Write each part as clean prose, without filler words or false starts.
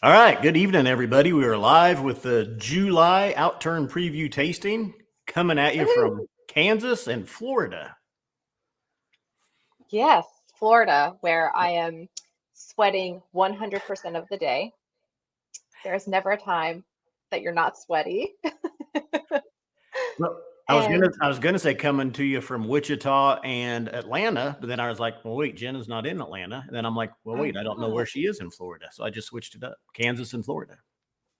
All right, good evening, everybody. We are live with the July Outturn preview tasting coming at you from Woohoo! Kansas and Florida. Yes, Florida, where I am sweating 100% of the day. There's never a time that you're not sweaty. Well, And I was gonna say coming to you from Wichita and Atlanta, but then I was like, well, wait, Jenna's not in Atlanta. And then I'm like, well, I wait, I don't know where know she is in Florida, so I just switched it up, Kansas and Florida.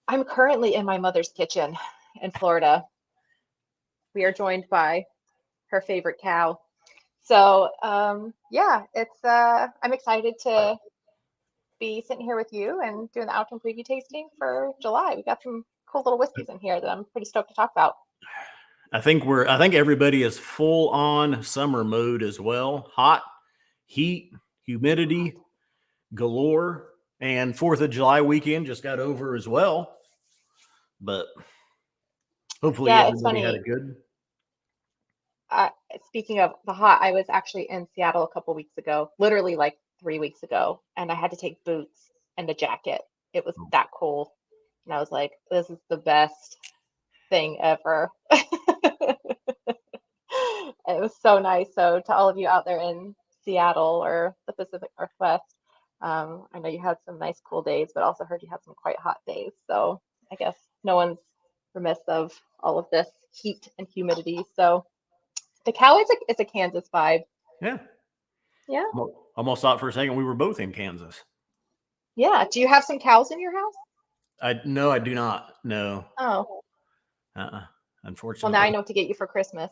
I'm currently in my mother's kitchen in Florida. We are joined by her favorite cow. So, yeah, I'm excited to be sitting here with you and doing the Outdoor preview tasting for July. We got some cool little whiskeys in here that I'm pretty stoked to talk about. I think everybody is full on summer mode as well. Hot, heat, humidity galore, and 4th of July weekend just got over as well. But hopefully Yeah, it's everybody had a funny. good. Uh, Speaking of the hot, I was actually in Seattle a couple weeks ago, literally like 3 weeks ago, and I had to take boots and a jacket. It was that cold. And I was like, this is the best thing ever. It was so nice. So, to all of you out there in Seattle or the Pacific Northwest, I know you had some nice cool days, but also heard you had some quite hot days. So, I guess no one's remiss of all of this heat and humidity. So, the cow is a Kansas vibe. Yeah. Yeah. Almost thought for a second we were both in Kansas. Yeah. Do you have some cows in your house? I do not. No. Oh, Uh-uh. well, now I Unfortunately. know what to get you for Christmas.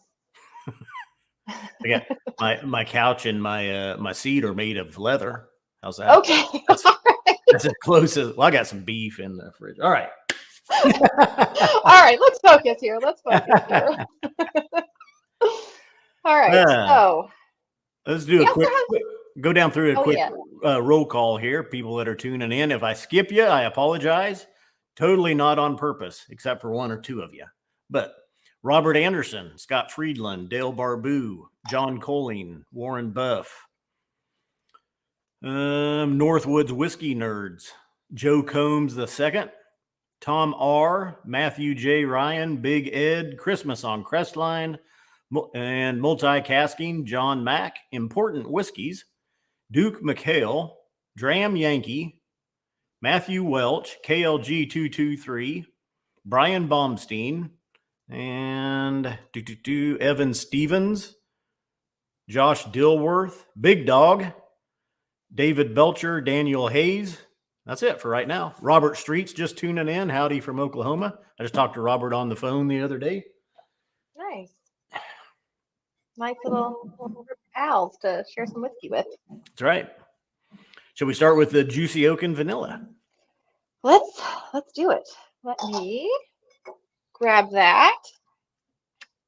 I got my couch and my seat are made of leather. How's that? Okay. That's that's as close as well. I got some beef in the fridge. All right. All right, let's focus here. Let's focus here. All right. uh, So, let's do we a also quick go down through a oh quick yeah. roll call here. People that are tuning in. If I skip you, I apologize. Totally not on purpose, except for one or two of you. But Robert Anderson, Scott Friedland, Dale Barbu, John Coling, Warren Buff, Northwoods Whiskey Nerds, Joe Combs II, Tom R., Matthew J. Ryan, Big Ed, Christmas on Crestline, and multicasting John Mack, Important Whiskeys, Duke McHale, Dram Yankee, Matthew Welch, KLG223, Brian Baumstein, and Evan Stevens, Josh Dilworth, Big Dog, David Belcher, Daniel Hayes. That's it for right now. Robert Streets just tuning in. Howdy from Oklahoma. I just talked to Robert on the phone the other day. Nice. Nice little group of pals to share some whiskey with. That's right. Shall we start with the Juicy Oak and Vanilla? Let's do it. Let me grab that.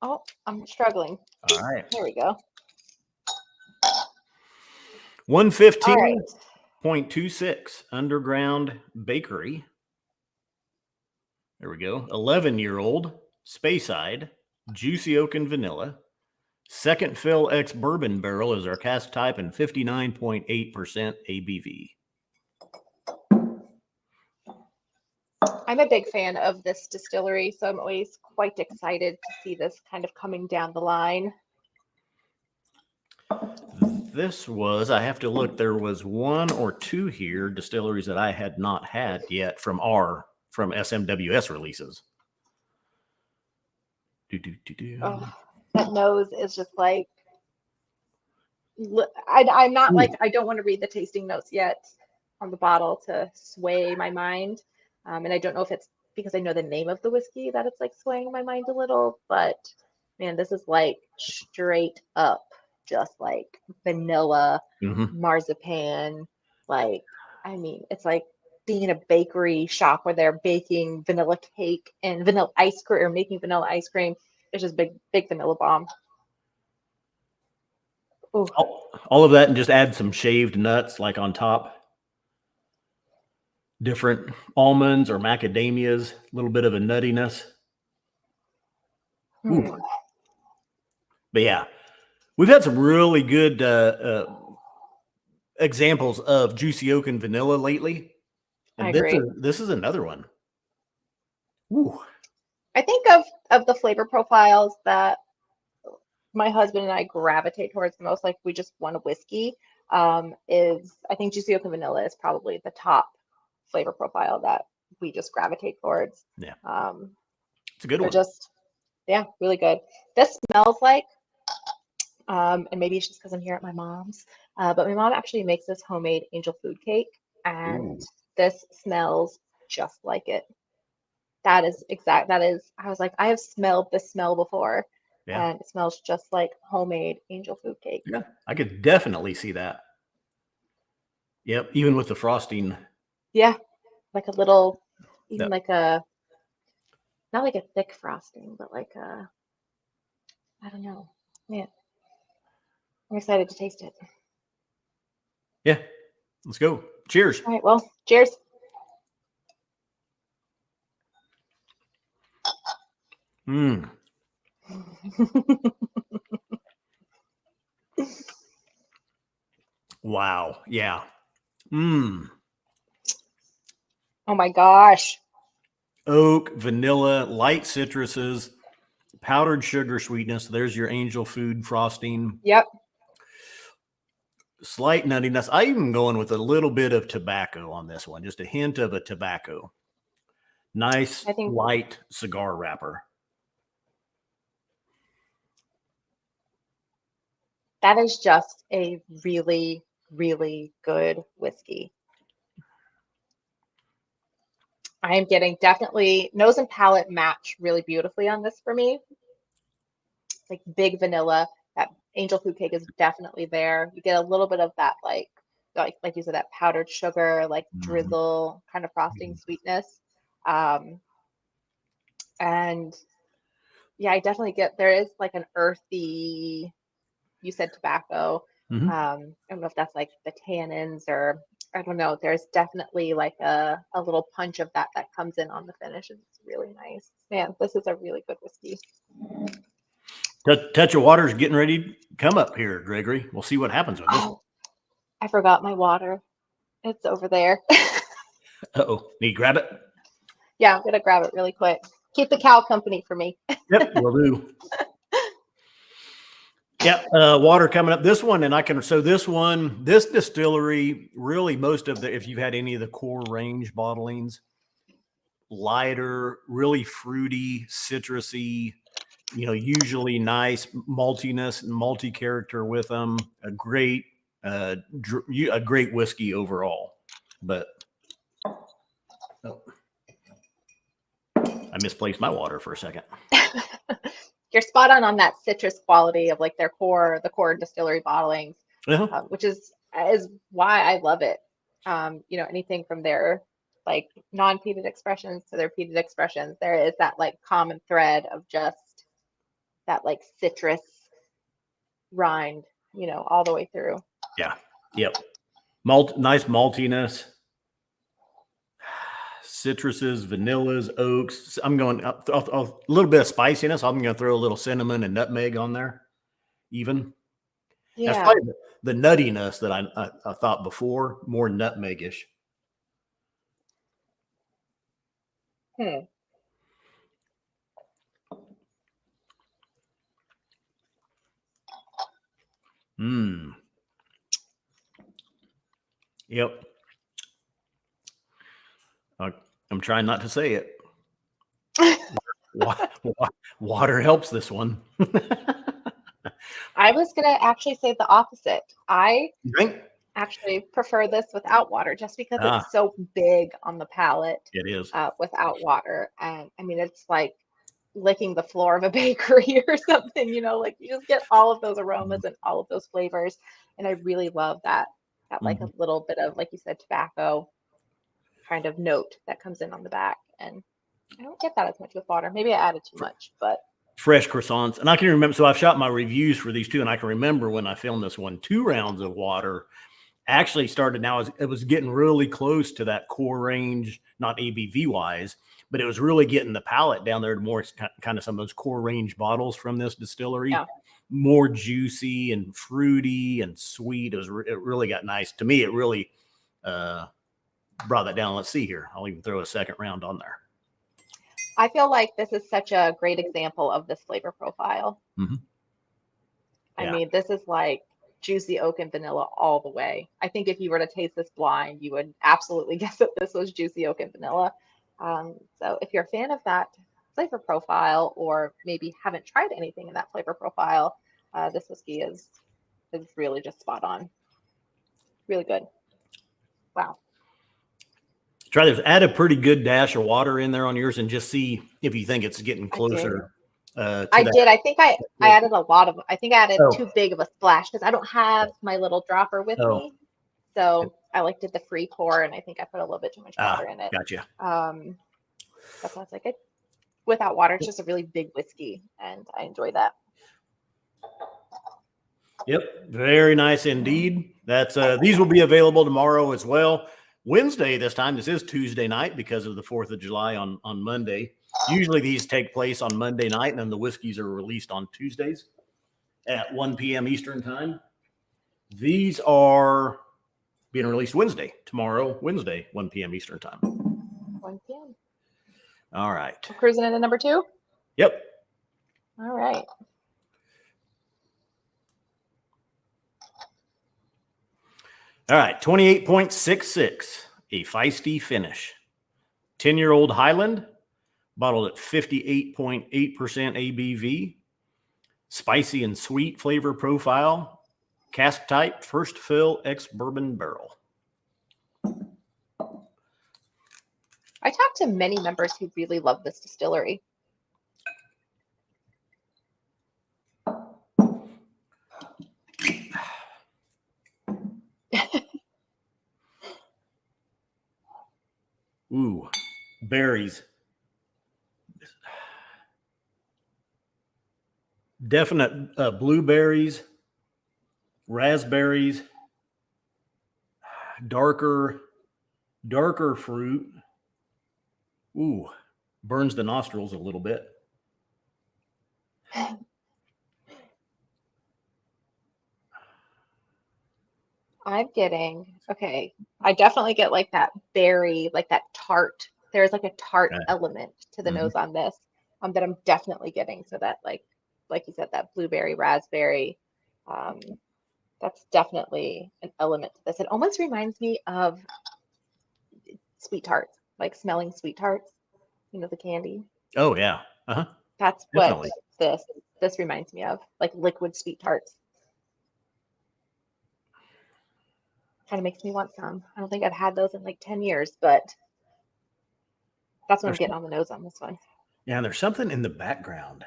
Oh, I'm struggling. All right. There we go. All right. 115.26 Underground Bakery. There we go. 11-year-old Speyside Juicy Oak and Vanilla. Second fill X bourbon barrel is our cask type and 59.8% ABV. I'm a big fan of this distillery, so I'm always quite excited to see this kind of coming down the line. This was, I have to look, there was one or two here distilleries that I had not had yet from SMWS releases. Oh, that nose is just like, I'm not like, I don't want to read the tasting notes yet on the bottle to sway my mind. And I don't know if it's because I know the name of the whiskey that it's like swaying my mind a little, but man, this is like straight up just like vanilla, marzipan. Like, I mean, it's like being in a bakery shop where they're baking vanilla cake and vanilla ice cream or making vanilla ice cream. It's just big vanilla bomb. Ooh. All of that and just add some shaved nuts like on top. Different almonds or macadamias, a little bit of a nuttiness. Ooh. But yeah, we've had some really good examples of Juicy Oak and Vanilla lately. And I agree. this is another one. Ooh. I think of the flavor profiles that my husband and I gravitate towards the most, like we just want a whiskey, is I think Juicy Oak and Vanilla is probably the top flavor profile that we just gravitate towards. Yeah. Um, It's a good they're one. just, yeah, really good. This smells like, and maybe it's just because I'm here at my mom's, but my mom actually makes this homemade angel food cake, and Ooh. this smells just like it. I was like, I have smelled this smell before, Yeah. and it smells just like homemade angel food cake. Yeah. I could definitely see that. Yep. Even with the frosting. Yeah, like a little, even Yep. like a, not like a thick frosting, but like a, I don't know. Man, I'm excited to taste it. Yeah. Let's go. Cheers. All right, well, cheers. Mm. Wow. Yeah. Mm. Oh my gosh. Oak, vanilla, light citruses, powdered sugar sweetness. There's your angel food frosting. Yep. Slight nuttiness. I even going with a little bit of tobacco on this one, just a hint of a tobacco. Nice I think light cigar wrapper. that is just a really, really good whiskey. I am getting definitely nose and palate match really beautifully on this for me. Like big vanilla. That angel food cake is definitely there. You get a little bit of that like you said, that powdered sugar, like Mhm. drizzle kind of frosting sweetness. Um, and yeah, I definitely get there is like an earthy, you said tobacco. Mhm. I don't know if that's like the tannins or I don't know. There's definitely like a little punch of that that comes in on the finish. It's really nice. Man, this is a really good whiskey. Touch of Water is getting ready to come up here, Gregory. We'll see what happens with this. Oh, I forgot my water. It's over there. Uh-oh. Need to grab it? Yeah, I'm gonna grab it really quick. Keep the cow company for me. Yep, will do. Yeah, water coming up. This one, and I can, so this distillery, really most of the, if you've had any of the core range bottlings, lighter, really fruity, citrusy, usually nice maltiness and malty character with them. A great whiskey overall. But oh, I misplaced my water for a second. You're spot on that citrus quality of like the core distillery bottlings, which is why I love it. Anything from their like non-peated expressions to their peated expressions, there is that like common thread of just that like citrus rind, all the way through. Yeah. Yep. Nice maltiness. Citruses, vanillas, oaks. I'm going a little bit of spiciness. I'm going to throw a little cinnamon and nutmeg on there, even. Yeah. That's probably the nuttiness that I thought before, more nutmegish. Mm. Yep. I'm trying not to say it. Water helps this one. I was gonna actually say the opposite. I Drink. actually prefer this without water just because it's so big on the palate. It is. Without water. And I mean, it's like licking the floor of a bakery or something, like you just get all of those aromas and all of those flavors. And I really love that like a little bit of, like you said, tobacco kind of note that comes in on the back. And I don't get that as much with water. Maybe I added too much, but fresh croissants. And I can remember, so I've shot my reviews for these two, and I can remember when I filmed this one, 2 rounds of water actually started. Now it was getting really close to that core range, not ABV wise, but it was really getting the palate down there to more kind of some of those core range bottles from this distillery. Yeah. More juicy and fruity and sweet. It really got nice to me. It really brought that down. Let's see here. I'll even throw a second round on there. I feel like this is such a great example of this flavor profile. Mm-hmm. I mean, this is like juicy oak and vanilla all the way. I think if you were to taste this blind, you would absolutely guess that this was juicy oak and vanilla. So if you're a fan of that flavor profile, or maybe haven't tried anything in that flavor profile, this whiskey is really just spot on. Really good. Wow. Try this. Add a pretty good dash of water in there on yours and just see if you think it's getting closer. I did. I think I added a lot of, I think I added too big of a splash because I don't have my little dropper with me. So I did the free pour, and I think I put a little bit too much water in it. Gotcha. That sounds like it. Without water, it's just a really big whiskey, and I enjoy that. Yep. Very nice indeed. That's these will be available tomorrow as well. Wednesday this time. This is Tuesday night because of the 4th of July on Monday. Usually these take place on Monday night, and then the whiskeys are released on Tuesdays at 1 p.m. Eastern time. These are being released tomorrow, Wednesday, 1 p.m. Eastern time. 1 p.m. All right. We're cruising into number 2? Yep. All right. All right, 28.66, a feisty finish. 10-year-old Highland, bottled at 58.8% ABV. Spicy and sweet flavor profile. Cask type, first fill, ex-bourbon barrel. I talked to many members who really love this distillery. Ooh, berries. Definite blueberries, raspberries, darker fruit. Ooh, burns the nostrils a little bit. I'm getting, okay, I definitely get like that berry, like that tart. There's like a tart element to the nose on this that I'm definitely getting. So that like you said, that blueberry, raspberry, that's definitely an element to this. It almost reminds me of sweet tarts, like smelling sweet tarts, the candy. Oh yeah. Uh-huh. That's Definitely. what this reminds me of, like liquid sweet tarts. Kind of makes me want some. I don't think I've had those in like 10 years, but that's what I'm getting on the nose on this one. Yeah, there's something in the background.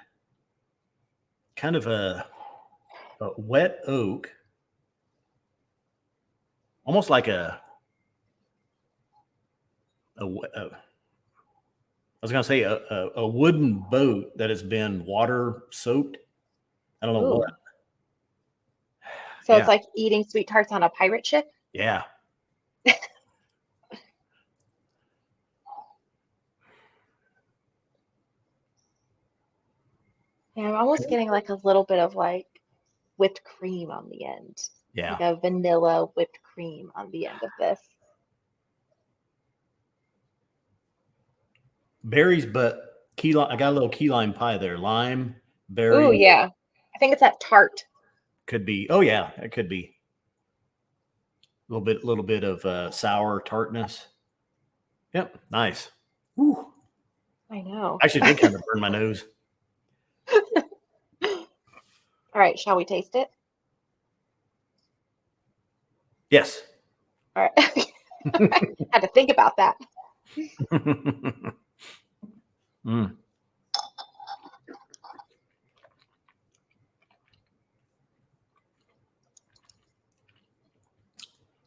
Kind of a wet oak. Almost like I was going to say a wooden boat that has been water soaked. I don't know what. So it's like eating sweet tarts on a pirate ship? Yeah. Yeah, I'm almost getting like a little bit of like whipped cream on the end. Yeah. Like a vanilla whipped cream on the end of this. Berries, but I got a little key lime pie there. Lime, berry. Oh yeah. I think it's that tart. Could be. Oh yeah, it could be. A little bit of sour tartness. Yep, nice. Whew. I know. Actually, did kind of burn my nose. All right, shall we taste it? Yes. All right. Had to think about that. Mm.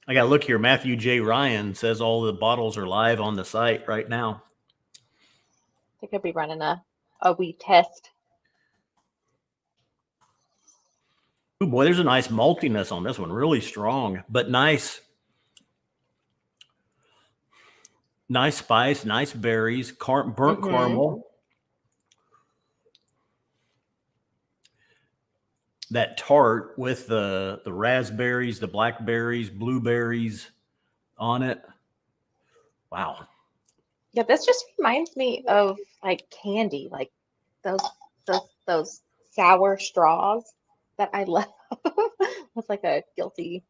I got to look here. Matthew J. Ryan says all the bottles are live on the site right now. They could be running a wee test. Oh boy, there's a nice maltiness on this one. Really strong, but nice. Nice spice, nice berries, burnt caramel. That tart with the raspberries, the blackberries, blueberries on it. Wow. Yeah, this just reminds me of like candy, like those those sour straws that I love. It's like a guilty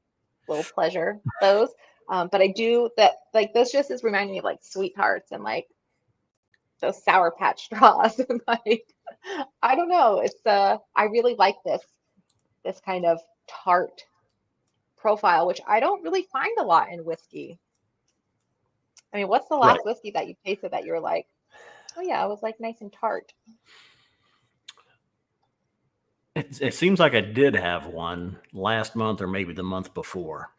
little pleasure, those. But I do that, like this just is reminding me of like sweethearts and like those Sour Patch straws. And like I don't know, it's I really like this kind of tart profile, which I don't really find a lot in whiskey. I mean, what's the Right. last whiskey that you tasted that you're like, oh yeah, it was like nice and tart? It seems like I did have one last month or maybe the month before.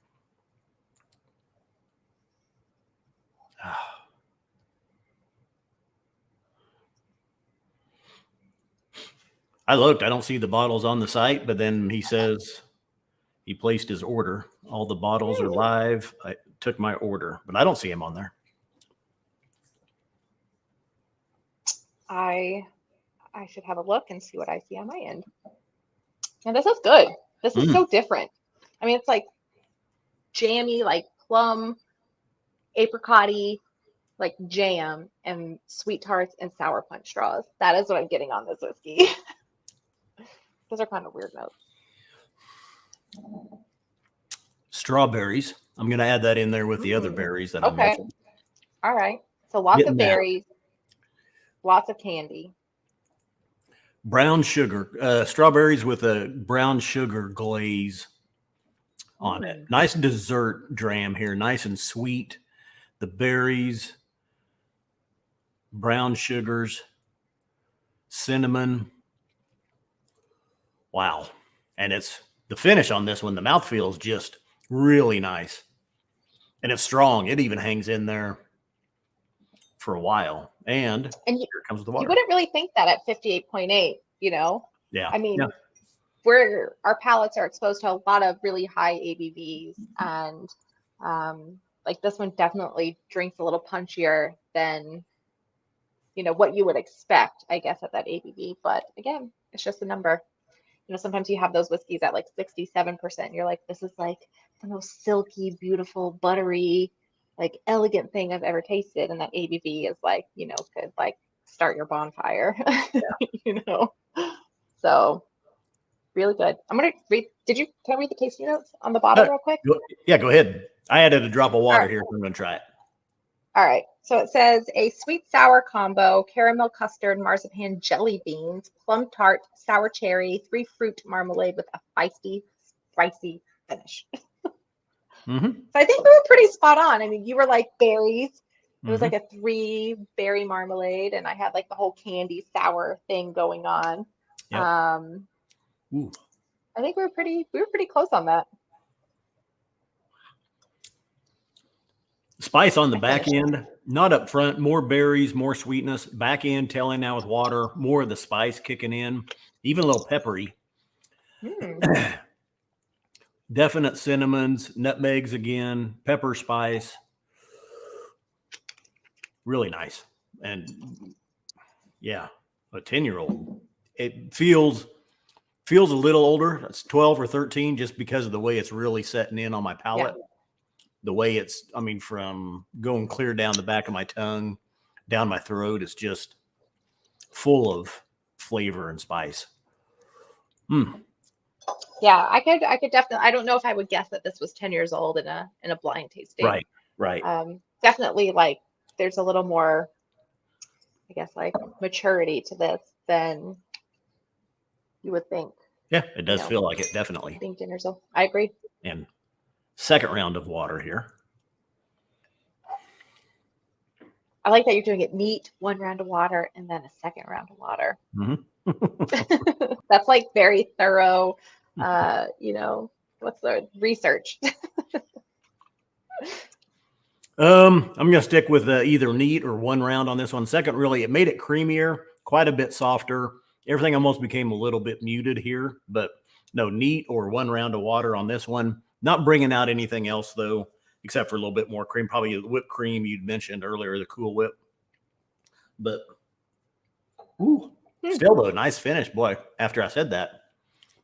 I looked, I don't see the bottles on the site, but then he says he placed his order. All the bottles are live. I took my order, but I don't see him on there. I should have a look and see what I see on my end. And this is good. This is so different. I mean, it's like jammy, like plum, apricot-y, like jam, and sweet tarts and sour punch straws. That is what I'm getting on this whiskey. Those are kind of weird notes. Strawberries. I'm going to add that in there with the other berries that I mentioned. All right. So lots Getting of that. berries, lots of candy. Brown sugar, strawberries with a brown sugar glaze on it. Nice dessert dram here, nice and sweet. The berries, brown sugars, cinnamon. Wow. And it's the finish on this one. The mouthfeel is just really nice. And it's strong. It even hangs in there for a while. And here it comes with the water. You wouldn't really think that at 58.8, you know? Yeah. I mean, yeah. Our palates are exposed to a lot of really high ABVs, and like this one definitely drinks a little punchier than, you know, what you would expect, I guess, at that ABV. But again, it's just a number. You know, sometimes you have those whiskeys at like 67%. And you're like, this is like the most silky, beautiful, buttery, like elegant thing I've ever tasted. And that ABV is like, you know, could like start your bonfire, you know? So really good. I'm going to read, can I read the tasting notes on the bottle real quick? Yeah, go ahead. I added a drop of water right. here, so I'm going to try it. All right. So it says a sweet sour combo, caramel custard, marzipan, jelly beans, plum tart, sour cherry, 3 fruit marmalade with a feisty, spicy finish. So I think we were pretty spot on. I mean, you were like berries. It was like a 3 berry marmalade, and I had like the whole candy sour thing going on. Yep. I think we were pretty close on that. Spice on the back end, not up front, more berries, more sweetness. Back end, tailing now with water, more of the spice kicking in, even a little peppery. Definite cinnamons, nutmegs again, pepper spice. Really nice. And yeah, a 10-year-old. It feels a little older. It's 12 or 13 just because of the way it's really setting in on my palate. Yeah. The way it's, I mean, from going clear down the back of my tongue, down my throat, it's just full of flavor and spice. Yeah, I could definitely, I don't know if I would guess that this was 10 years old in a blind tasting. Right. Definitely like there's a little more, I guess, like maturity to this than you would think. Yeah, it does feel like it, definitely. 10 years old. I agree. And second round of water here. I like that you're doing it neat, 1 round of water and then a second round of water. That's like very thorough, you know, what's the research? I'm going to stick with either neat or 1 round on this one. Second, really, it made it creamier, quite a bit softer. Everything almost became a little bit muted here, but no, neat or 1 round of water on this one. Not bringing out anything else, though, except for a little bit more cream. Probably the whipped cream you'd mentioned earlier, the Cool Whip. But, still, though, nice finish. Boy, after I said that,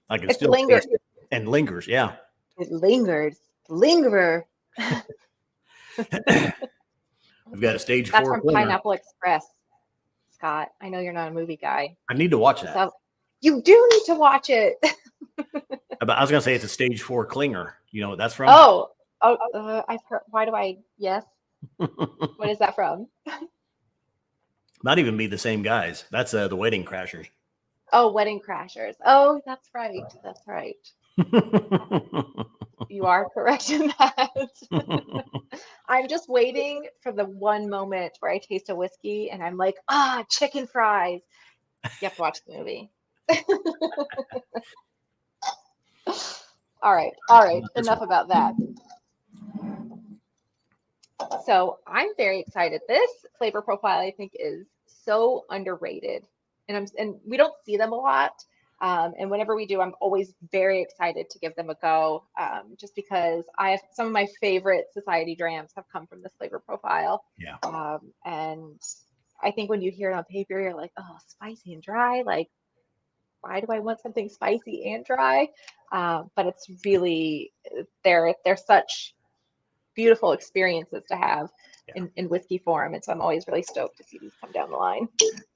I can still taste it. And lingers, yeah. It lingers. Lingerer. We've got a stage That's 4 from corner. Pineapple Express, Scott. I know you're not a movie guy. I need to watch that. So you do need to watch it. I was going to say it's a stage 4 clinger. You know what that's from? I've heard. Why do I? Yes. What is that from? Not even be the same guys. That's the Wedding Crashers. Oh, Wedding Crashers. Oh, that's right. That's right. You are correct in that. I'm just waiting for the one moment where I taste a whiskey and I'm like, chicken fries. You have to watch the movie. All right. Enough about that. So I'm very excited. This flavor profile, I think, is so underrated, and we don't see them a lot. And whenever we do, I'm always very excited to give them a go, just because I have some of my favorite society drams have come from this flavor profile. Yeah. And I think when you hear it on paper, you're like, oh, spicy and dry. Like, why do I want something spicy and dry? But it's really they're such beautiful experiences to have in whiskey form, and so I'm always really stoked to see these come down the line.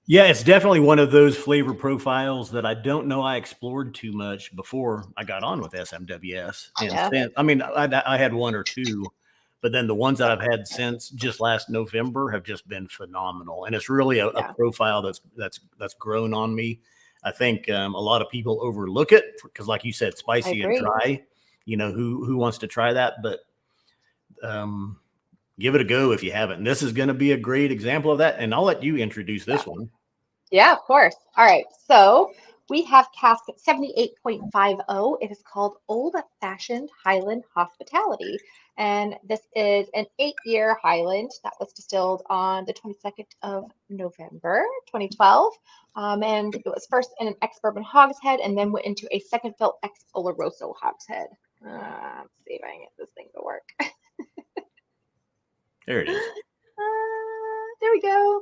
Yeah, it's definitely one of those flavor profiles that I don't know I explored too much before I got on with SMWS. And I mean, I had one or two, but then the ones that I've had since just last November have just been phenomenal. And it's really a profile that's grown on me. I think a lot of people overlook it because, like you said, spicy and dry. You know, who wants to try that? But give it a go if you haven't. And this is going to be a great example of that. And I'll let you introduce this one. Yeah, of course. All right. So we have cask 78.50. It is called Old Fashioned Highland Hospitality. And this is an 8-year Highland that was distilled on the 22nd of November, 2012. And it was first in an ex-bourbon hogshead and then went into a second fill ex-Oloroso hogshead. Let's see if I can get this thing to work. There it is. There we go.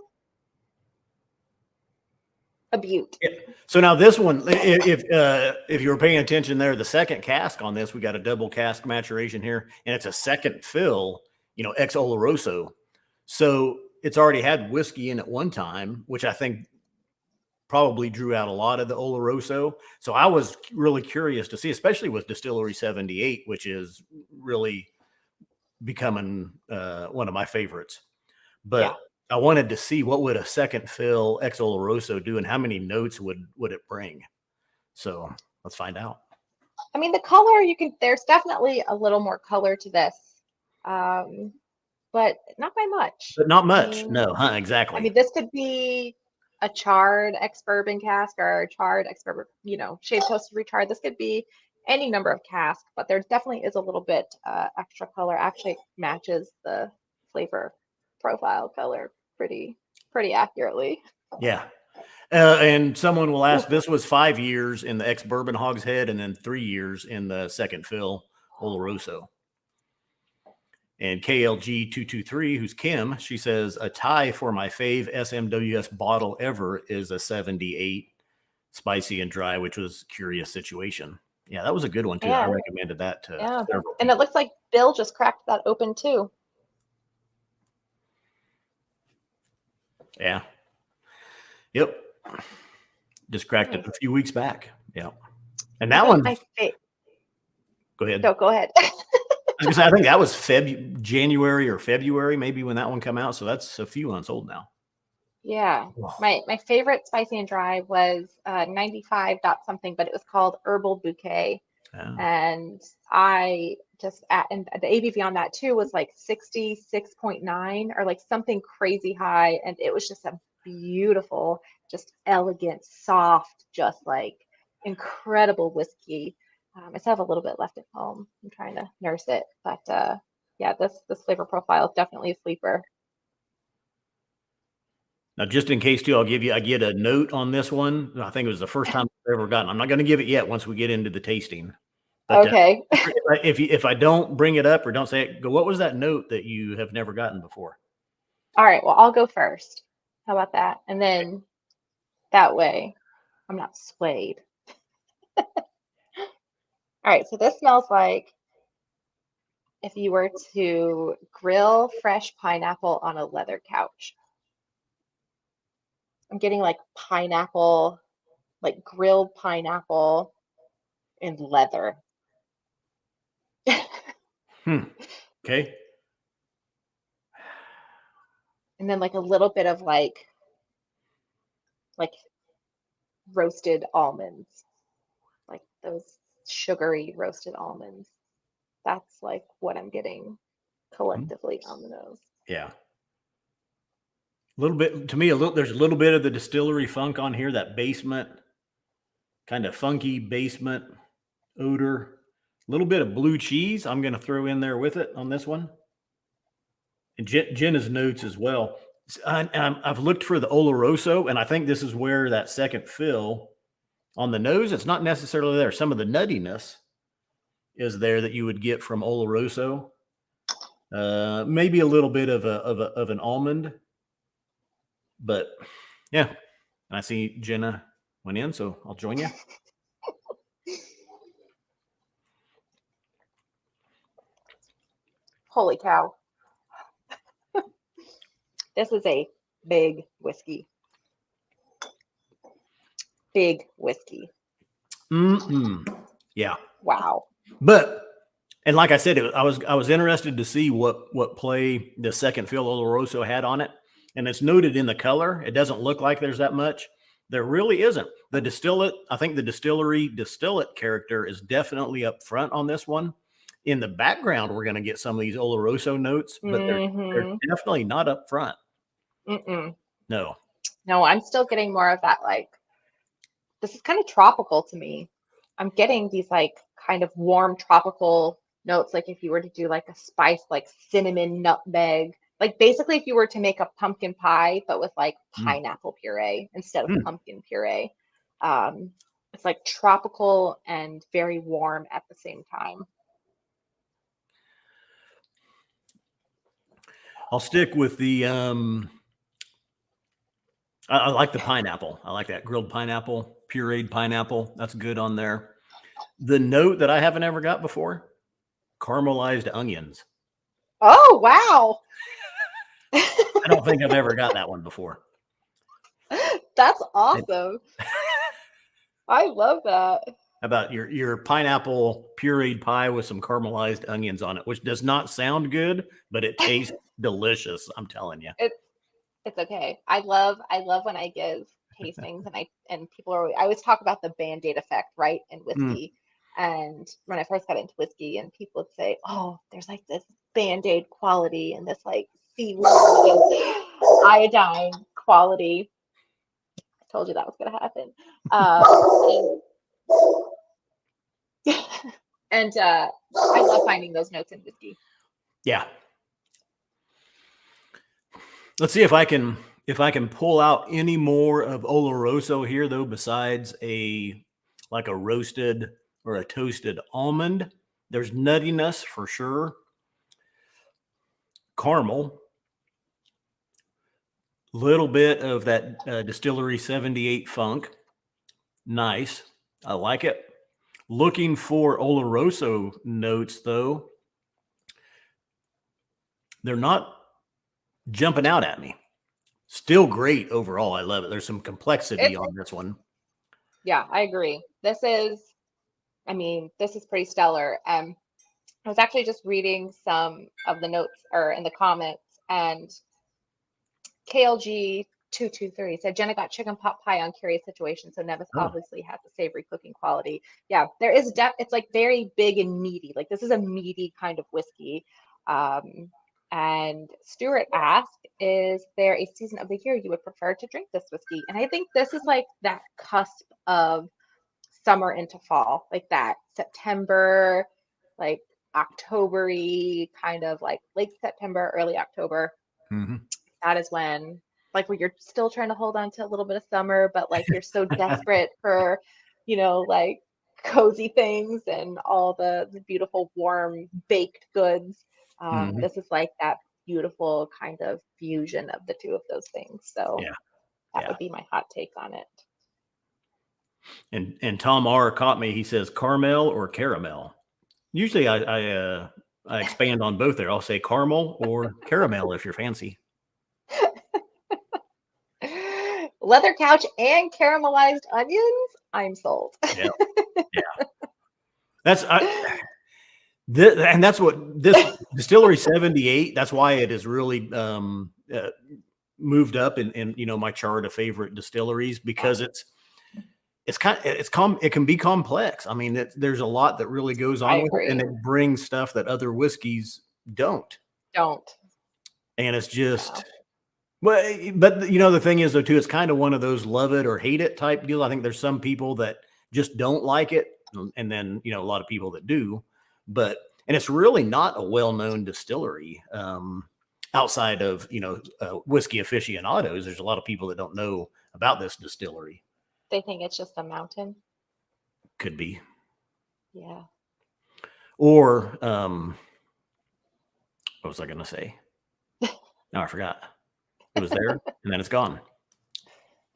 A beaut. Yeah. So now this one, if you were paying attention there, the second cask on this, we got a double cask maturation here, and it's a second fill, ex Oloroso. So it's already had whiskey in at one time, which I think probably drew out a lot of the Oloroso. So I was really curious to see, especially with Distillery 78, which is really becoming one of my favorites. But I wanted to see what would a second fill ex Oloroso do and how many notes would it bring. So let's find out. I mean, the color, there's definitely a little more color to this, but not by much. But not much. No, exactly. I mean, this could be a charred ex-bourbon cask or a charred ex-bourbon, shaved toasted recharred. This could be any number of casks, but there definitely is a little bit extra color. Actually matches the flavor profile color pretty accurately. Yeah. And someone will ask, this was 5 years in the ex-bourbon hogshead and then 3 years in the second fill Oloroso. And KLG223, who's Kim, she says, a tie for my fave SMWS bottle ever is a 78 spicy and dry, which was Curious Situation. Yeah, that was a good one, too. I recommended that to several people. And it looks like Bill just cracked that open, too. Yeah. Yep. Just cracked it a few weeks back. Yeah. And that one. Go ahead. No, go ahead. I think that was January or February, maybe, when that one came out. So that's a few months old now. Yeah. My favorite spicy and dry was 95 something, but it was called Herbal Bouquet. Oh. And I just, and the ABV on that too was like 66.9 or like something crazy high. And it was just a beautiful, just elegant, soft, just like incredible whiskey. I still have a little bit left at home. I'm trying to nurse it, but yeah, this flavor profile is definitely a sleeper. Now, just in case too, I get a note on this one. I think it was the first time I've ever gotten. I'm not going to give it yet once we get into the tasting. But, okay. If I don't bring it up or don't say it, what was that note that you have never gotten before? All right. Well, I'll go first. How about that? And then that way I'm not swayed. All right. So this smells like if you were to grill fresh pineapple on a leather couch. I'm getting like pineapple, like grilled pineapple in leather. Okay. And then like a little bit of like roasted almonds, like those sugary roasted almonds. That's like what I'm getting collectively on the nose. Yeah. A little bit to me, there's a little bit of the distillery funk on here, that basement, kind of funky basement odor. A little bit of blue cheese I'm going to throw in there with it on this one. And Jenna's notes as well. I've looked for the Oloroso, and I think this is where that second fill on the nose, it's not necessarily there. Some of the nuttiness is there that you would get from Oloroso. Maybe a little bit of an almond, but yeah. And I see Jenna went in, so I'll join you. Holy cow. This is a big whiskey. Big whiskey. Yeah. Wow. But, and like I said, I was interested to see what play the second fill Oloroso had on it. And it's noted in the color. It doesn't look like there's that much. There really isn't. The distillate, I think the distillate character is definitely up front on this one. In the background, we're going to get some of these Oloroso notes, but they're definitely not up front. No. No, I'm still getting more of that, like, this is kind of tropical to me. I'm getting these like kind of warm tropical notes, like if you were to do like a spice, like cinnamon, nutmeg, like basically if you were to make a pumpkin pie, but with like pineapple puree instead of pumpkin puree. It's like tropical and very warm at the same time. I'll stick with the, I like the pineapple. I like that grilled pineapple, pureed pineapple. That's good on there. The note that I haven't ever got before, caramelized onions. Oh, wow. I don't think I've ever got that one before. That's awesome. I love that. How about your pineapple pureed pie with some caramelized onions on it, which does not sound good, but it tastes delicious. I'm telling you. It's okay. I love when I give tastings and people are, I always talk about the Band-Aid effect, right? In whiskey. And when I first got into whiskey and people would say, oh, there's like this Band-Aid quality and this like seaweed iodine quality. I told you that was going to happen. And I love finding those notes in whiskey. Yeah. Let's see if I can pull out any more of Oloroso here, though, besides like a roasted or a toasted almond. There's nuttiness for sure. Caramel. Little bit of that Distillery 78 funk. Nice. I like it. Looking for Oloroso notes, though. They're not jumping out at me. Still great overall. I love it. There's some complexity on this one. Yeah, I agree. This is pretty stellar. I was actually just reading some of the notes or in the comments, and KLG 223 said Jenna got chicken pot pie on Curious Situation, so Nevis obviously has a savory cooking quality. Yeah, there is it's like very big and meaty. Like this is a meaty kind of whiskey. And Stuart asked, is there a season of the year you would prefer to drink this whiskey? And I think this is like that cusp of summer into fall, like that September, like October-y, kind of like late September, early October. That is when, like, where you're still trying to hold on to a little bit of summer, but like you're so desperate for, like cozy things and all the beautiful warm baked goods. This is like that beautiful kind of fusion of the two of those things. So that would be my hot take on it. And Tom R caught me. He says caramel or caramel. Usually I expand on both there. I'll say caramel or caramel if you're fancy. Leather couch and caramelized onions. I'm sold. Yeah, yeah. That's and that's what this Distillery 78. That's why it is really moved up in my chart of favorite distilleries, because it can be complex. I mean, there's a lot that really goes on with it, and it brings stuff that other whiskeys don't. And it's just, well, but the thing is though too, it's kind of one of those love it or hate it type deals. I think there's some people that just don't like it, and then a lot of people that do. And it's really not a well-known distillery outside of whiskey aficionados. There's a lot of people that don't know about this distillery. They think it's just a mountain. Could be. Yeah. Or what was I going to say? No, I forgot. It was there and then it's gone.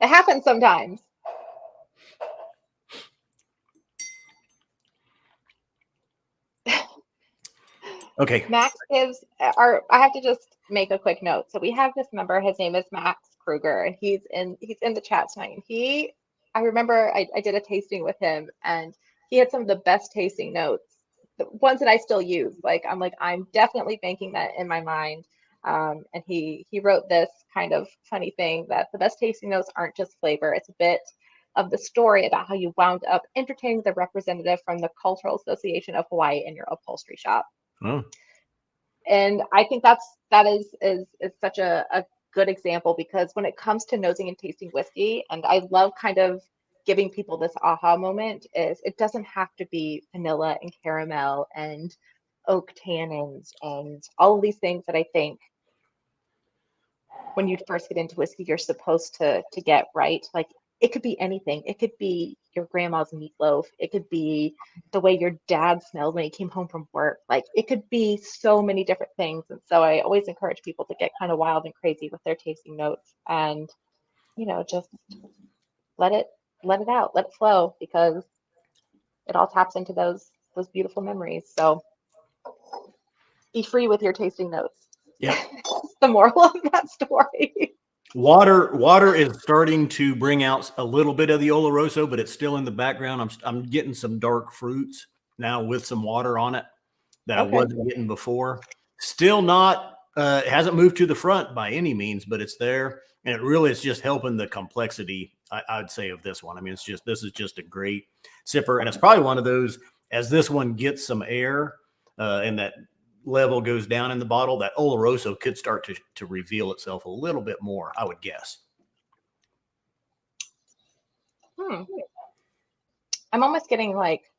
It happens sometimes. Okay. Max gives I have to just make a quick note. So we have this member, his name is Max Kruger, and he's in the chat tonight. And I remember I did a tasting with him, and he had some of the best tasting notes, the ones that I still use. I'm definitely banking that in my mind. And he wrote this kind of funny thing that the best tasting notes aren't just flavor, it's a bit of the story about how you wound up entertaining the representative from the Cultural Association of Hawaii in your upholstery shop. Oh. And I think that is such a good example, because when it comes to nosing and tasting whiskey, and I love kind of giving people this aha moment, is it doesn't have to be vanilla and caramel and oak tannins and all of these things that I think when you first get into whiskey you're supposed to get right. Like, it could be anything. It could be your grandma's meatloaf. It could be the way your dad smelled when he came home from work. Like, it could be so many different things. And so I always encourage people to get kind of wild and crazy with their tasting notes, and just let it out, let it flow, because it all taps into those beautiful memories. So be free with your tasting notes. Yeah. The moral of that story. Water is starting to bring out a little bit of the Oloroso, but it's still in the background. I'm getting some dark fruits now with some water on it that I wasn't getting before. Still not, it hasn't moved to the front by any means, but it's there. And it really is just helping the complexity, I'd say, of this one. I mean, this is just a great sipper. And it's probably one of those, as this one gets some air and that level goes down in the bottle, that Oloroso could start to reveal itself a little bit more, I would guess. I'm almost getting like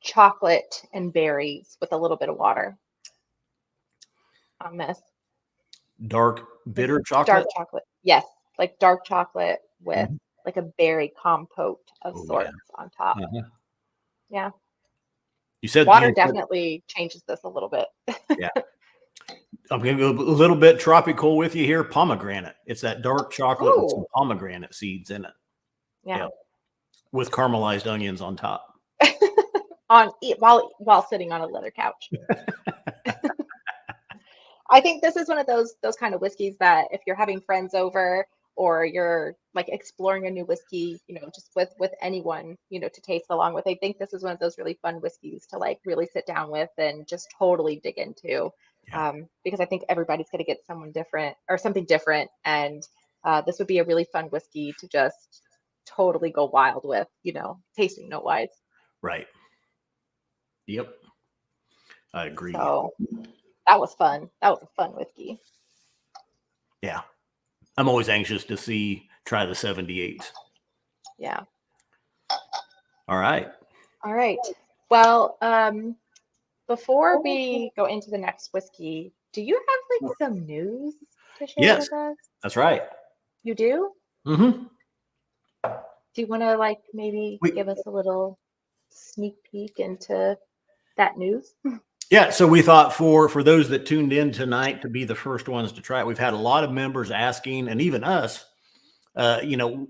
chocolate and berries with a little bit of water on this. Dark, bitter chocolate? Dark chocolate. Yes. Like dark chocolate with like a berry compote of sorts on top. Yeah. You said water definitely changes this a little bit. Yeah. I'm going to go a little bit tropical with you here. Pomegranate. It's that dark chocolate with some pomegranate seeds in it. Yeah. With caramelized onions on top. While sitting on a leather couch. I think this is one of those kind of whiskeys that if you're having friends over, or you're like exploring a new whiskey, just with anyone, to taste along with, I think this is one of those really fun whiskeys to like really sit down with and just totally dig into. Because I think everybody's going to get something different. And this would be a really fun whiskey to just totally go wild with, tasting note wise. Right. Yep. I agree. So that was fun. That was a fun whiskey. Yeah. I'm always anxious to try the 78s. Yeah. All right. Well, before we go into the next whiskey, do you have like some news to share with us? That's right. You do? Mm-hmm. Do you want to like maybe give us a little sneak peek into that news? Yeah, so we thought for those that tuned in tonight to be the first ones to try it, we've had a lot of members asking, and even us, do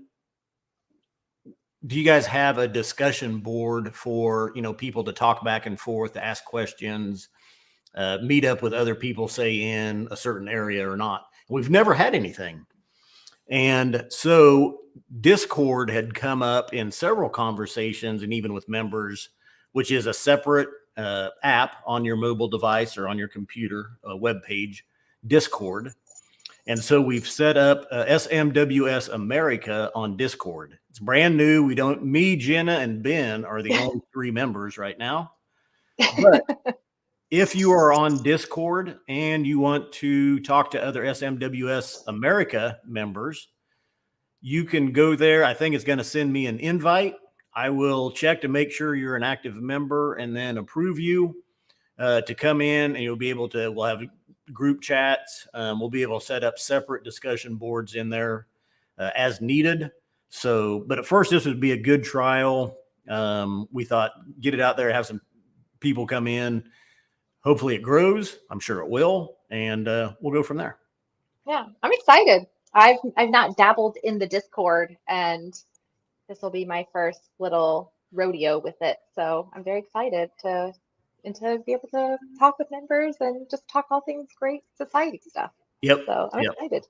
you guys have a discussion board for, people to talk back and forth, to ask questions? meet up with other people, say in a certain area or not. We've never had anything. And so Discord had come up in several conversations and even with members, which is a separate app on your mobile device or on your computer web page, Discord. And so we've set up SMWS America on Discord. It's brand new. Me, Jenna, and Ben are the only 3 members right now. But if you are on Discord and you want to talk to other SMWS America members, you can go there. I think it's going to send me an invite. I will check to make sure you're an active member and then approve you to come in, and you'll be able to, we'll have group chats. We'll be able to set up separate discussion boards in there as needed. So, but at first this would be a good trial. We thought get it out there, have some people come in. Hopefully it grows. I'm sure it will. And we'll go from there. Yeah, I'm excited. I've not dabbled in the Discord, and this will be my first little rodeo with it. So I'm very excited to be able to talk with members and just talk all things great society stuff. Yep. So I'm excited.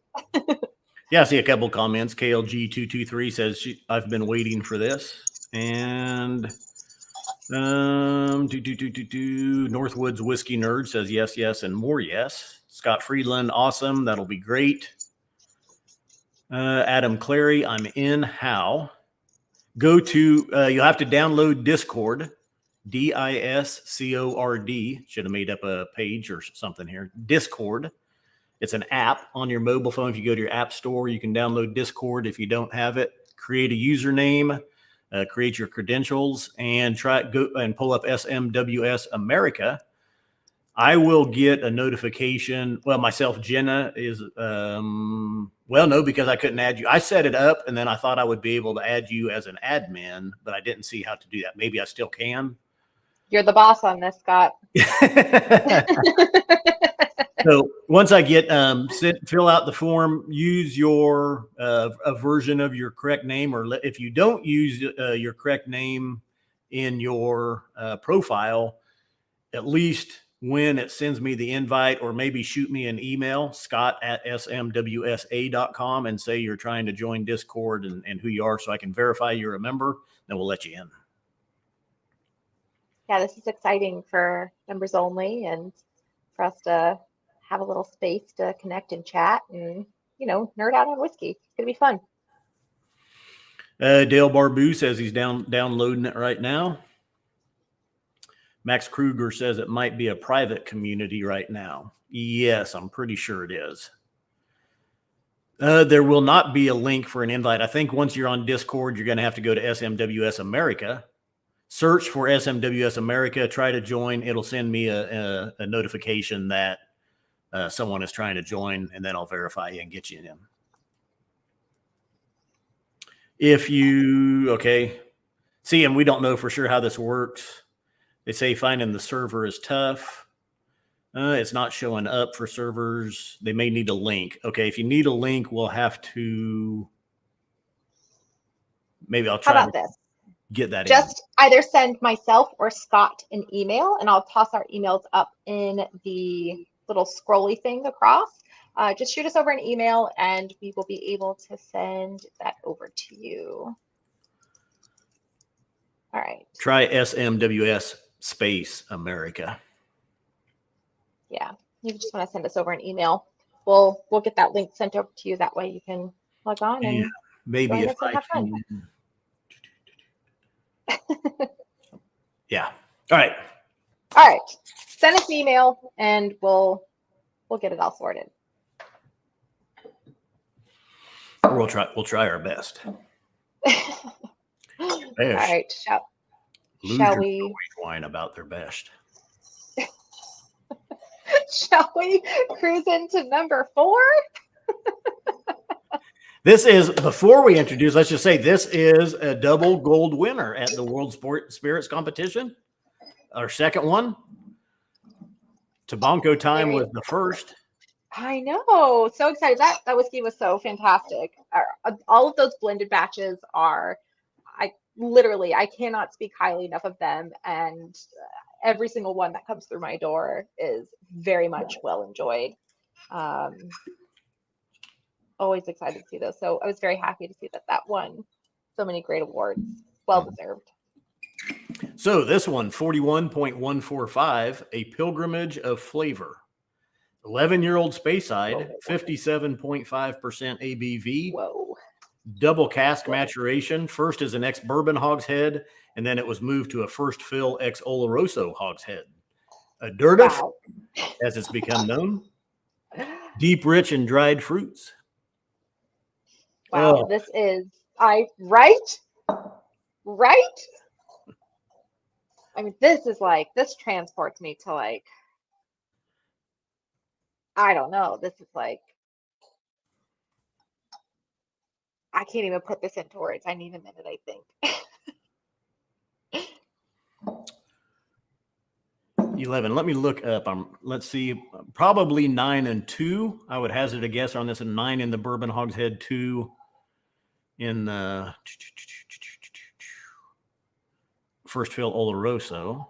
Yeah, I see a couple comments. KLG223 says I've been waiting for this. And Northwoods Whiskey Nerd says yes, yes, and more yes. Scott Friedland, awesome. That'll be great. Adam Clary, I'm in. How? Go to, you'll have to download Discord, Discord. Should have made up a page or something here. Discord. It's an app on your mobile phone. If you go to your app store, you can download Discord. If you don't have it, create a username, create your credentials, and go and pull up SMWS America. I will get a notification. Well, myself, Jenna is, well, no, because I couldn't add you. I set it up, and then I thought I would be able to add you as an admin, but I didn't see how to do that. Maybe I still can. You're the boss on this, Scott. So once I get, fill out the form, use your, a version of your correct name, or if you don't use your correct name in your profile, at least when it sends me the invite, or maybe shoot me an email, scott@smwsa.com, and say you're trying to join Discord and who you are, so I can verify you're a member, then we'll let you in. Yeah, this is exciting for members only, and for us to have a little space to connect and chat and, nerd out on whiskey. It's going to be fun. Dale Barbu says he's downloading it right now. Max Kruger says it might be a private community right now. Yes, I'm pretty sure it is. There will not be a link for an invite. I think once you're on Discord, you're going to have to go to SMWS America, search for SMWS America, try to join. It'll send me a notification that someone is trying to join, and then I'll verify you and get you in. If you, okay. See, and we don't know for sure how this works. They say finding the server is tough. It's not showing up for servers. They may need a link. Okay, if you need a link, we'll have to, maybe I'll try. How about this? Get that Just either send myself or Scott an email, and I'll toss our emails up in the little scrolly thing across. Just shoot us over an email, and we will be able to send that over to you. All right. Try SMWS space America. Yeah, you just want to send us over an email. We'll get that link sent over to you. That way you can log on and maybe if I have fun. Yeah. All right. All right. Send us an email, and we'll get it all sorted. We'll try our best. All right. Shall we whine about their best? Shall we cruise into number 4? This is, before we introduce, let's just say this is a double gold winner at the World Spirits Competition. Our second one. Tabanco Time was the first. I know. So excited. That whiskey was so fantastic. All of those blended batches are, I cannot speak highly enough of them. And every single one that comes through my door is very much well enjoyed. Always excited to see those. So I was very happy to see that won so many great awards. Well deserved. So this one, 41.145, A Pilgrimage of Flavor. 11-year-old Speyside, 57.5% ABV. Whoa. Double cask maturation. First as an ex-bourbon hogshead, and then it was moved to a first fill ex-Oloroso hogshead. A Dirtif, Wow. as it's become known. Deep, rich, and dried fruits. Wow, Oh. this is right? I mean, this is like, this transports me to like, I don't know. This is like, I can't even put this into words. I need a minute, I think. 11. Let me look up. Let's see. Probably 9 and 2. I would hazard a guess on this. And 9 in the bourbon hogshead, 2 in the first fill Oloroso.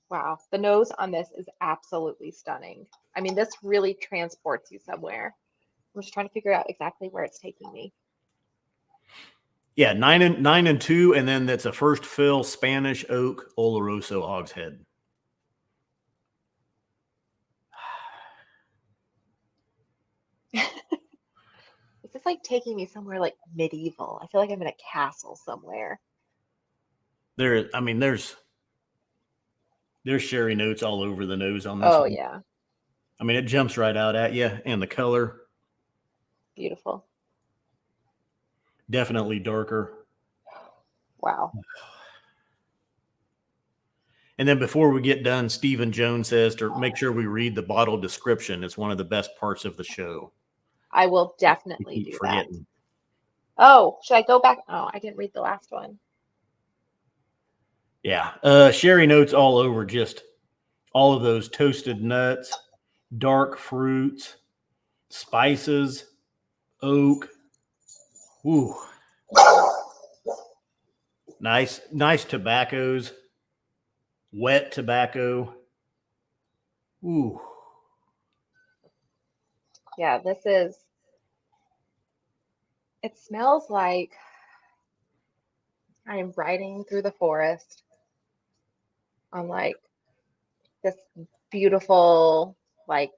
Wow, the nose on this is absolutely stunning. I mean, this really transports you somewhere. I'm just trying to figure out exactly where it's taking me. Yeah, 9 and 2, and then that's a first fill Spanish oak Oloroso hogshead. This is like taking me somewhere like medieval. I feel like I'm in a castle somewhere. There's sherry notes all over the nose on this one. Yeah. I mean, it jumps right out at you, and the color. Beautiful. Definitely darker. Wow. And then before we get done, Stephen Jones says to make sure we read the bottle description. It's one of the best parts of the show. I will definitely do forgetting. that. Oh, should I go back? Oh, I didn't read the last one. Yeah. Sherry notes all over, just all of those toasted nuts, dark fruits, spices, oak. Ooh. Nice tobaccos, wet tobacco. Ooh. Yeah, it smells like I am riding through the forest on like this beautiful like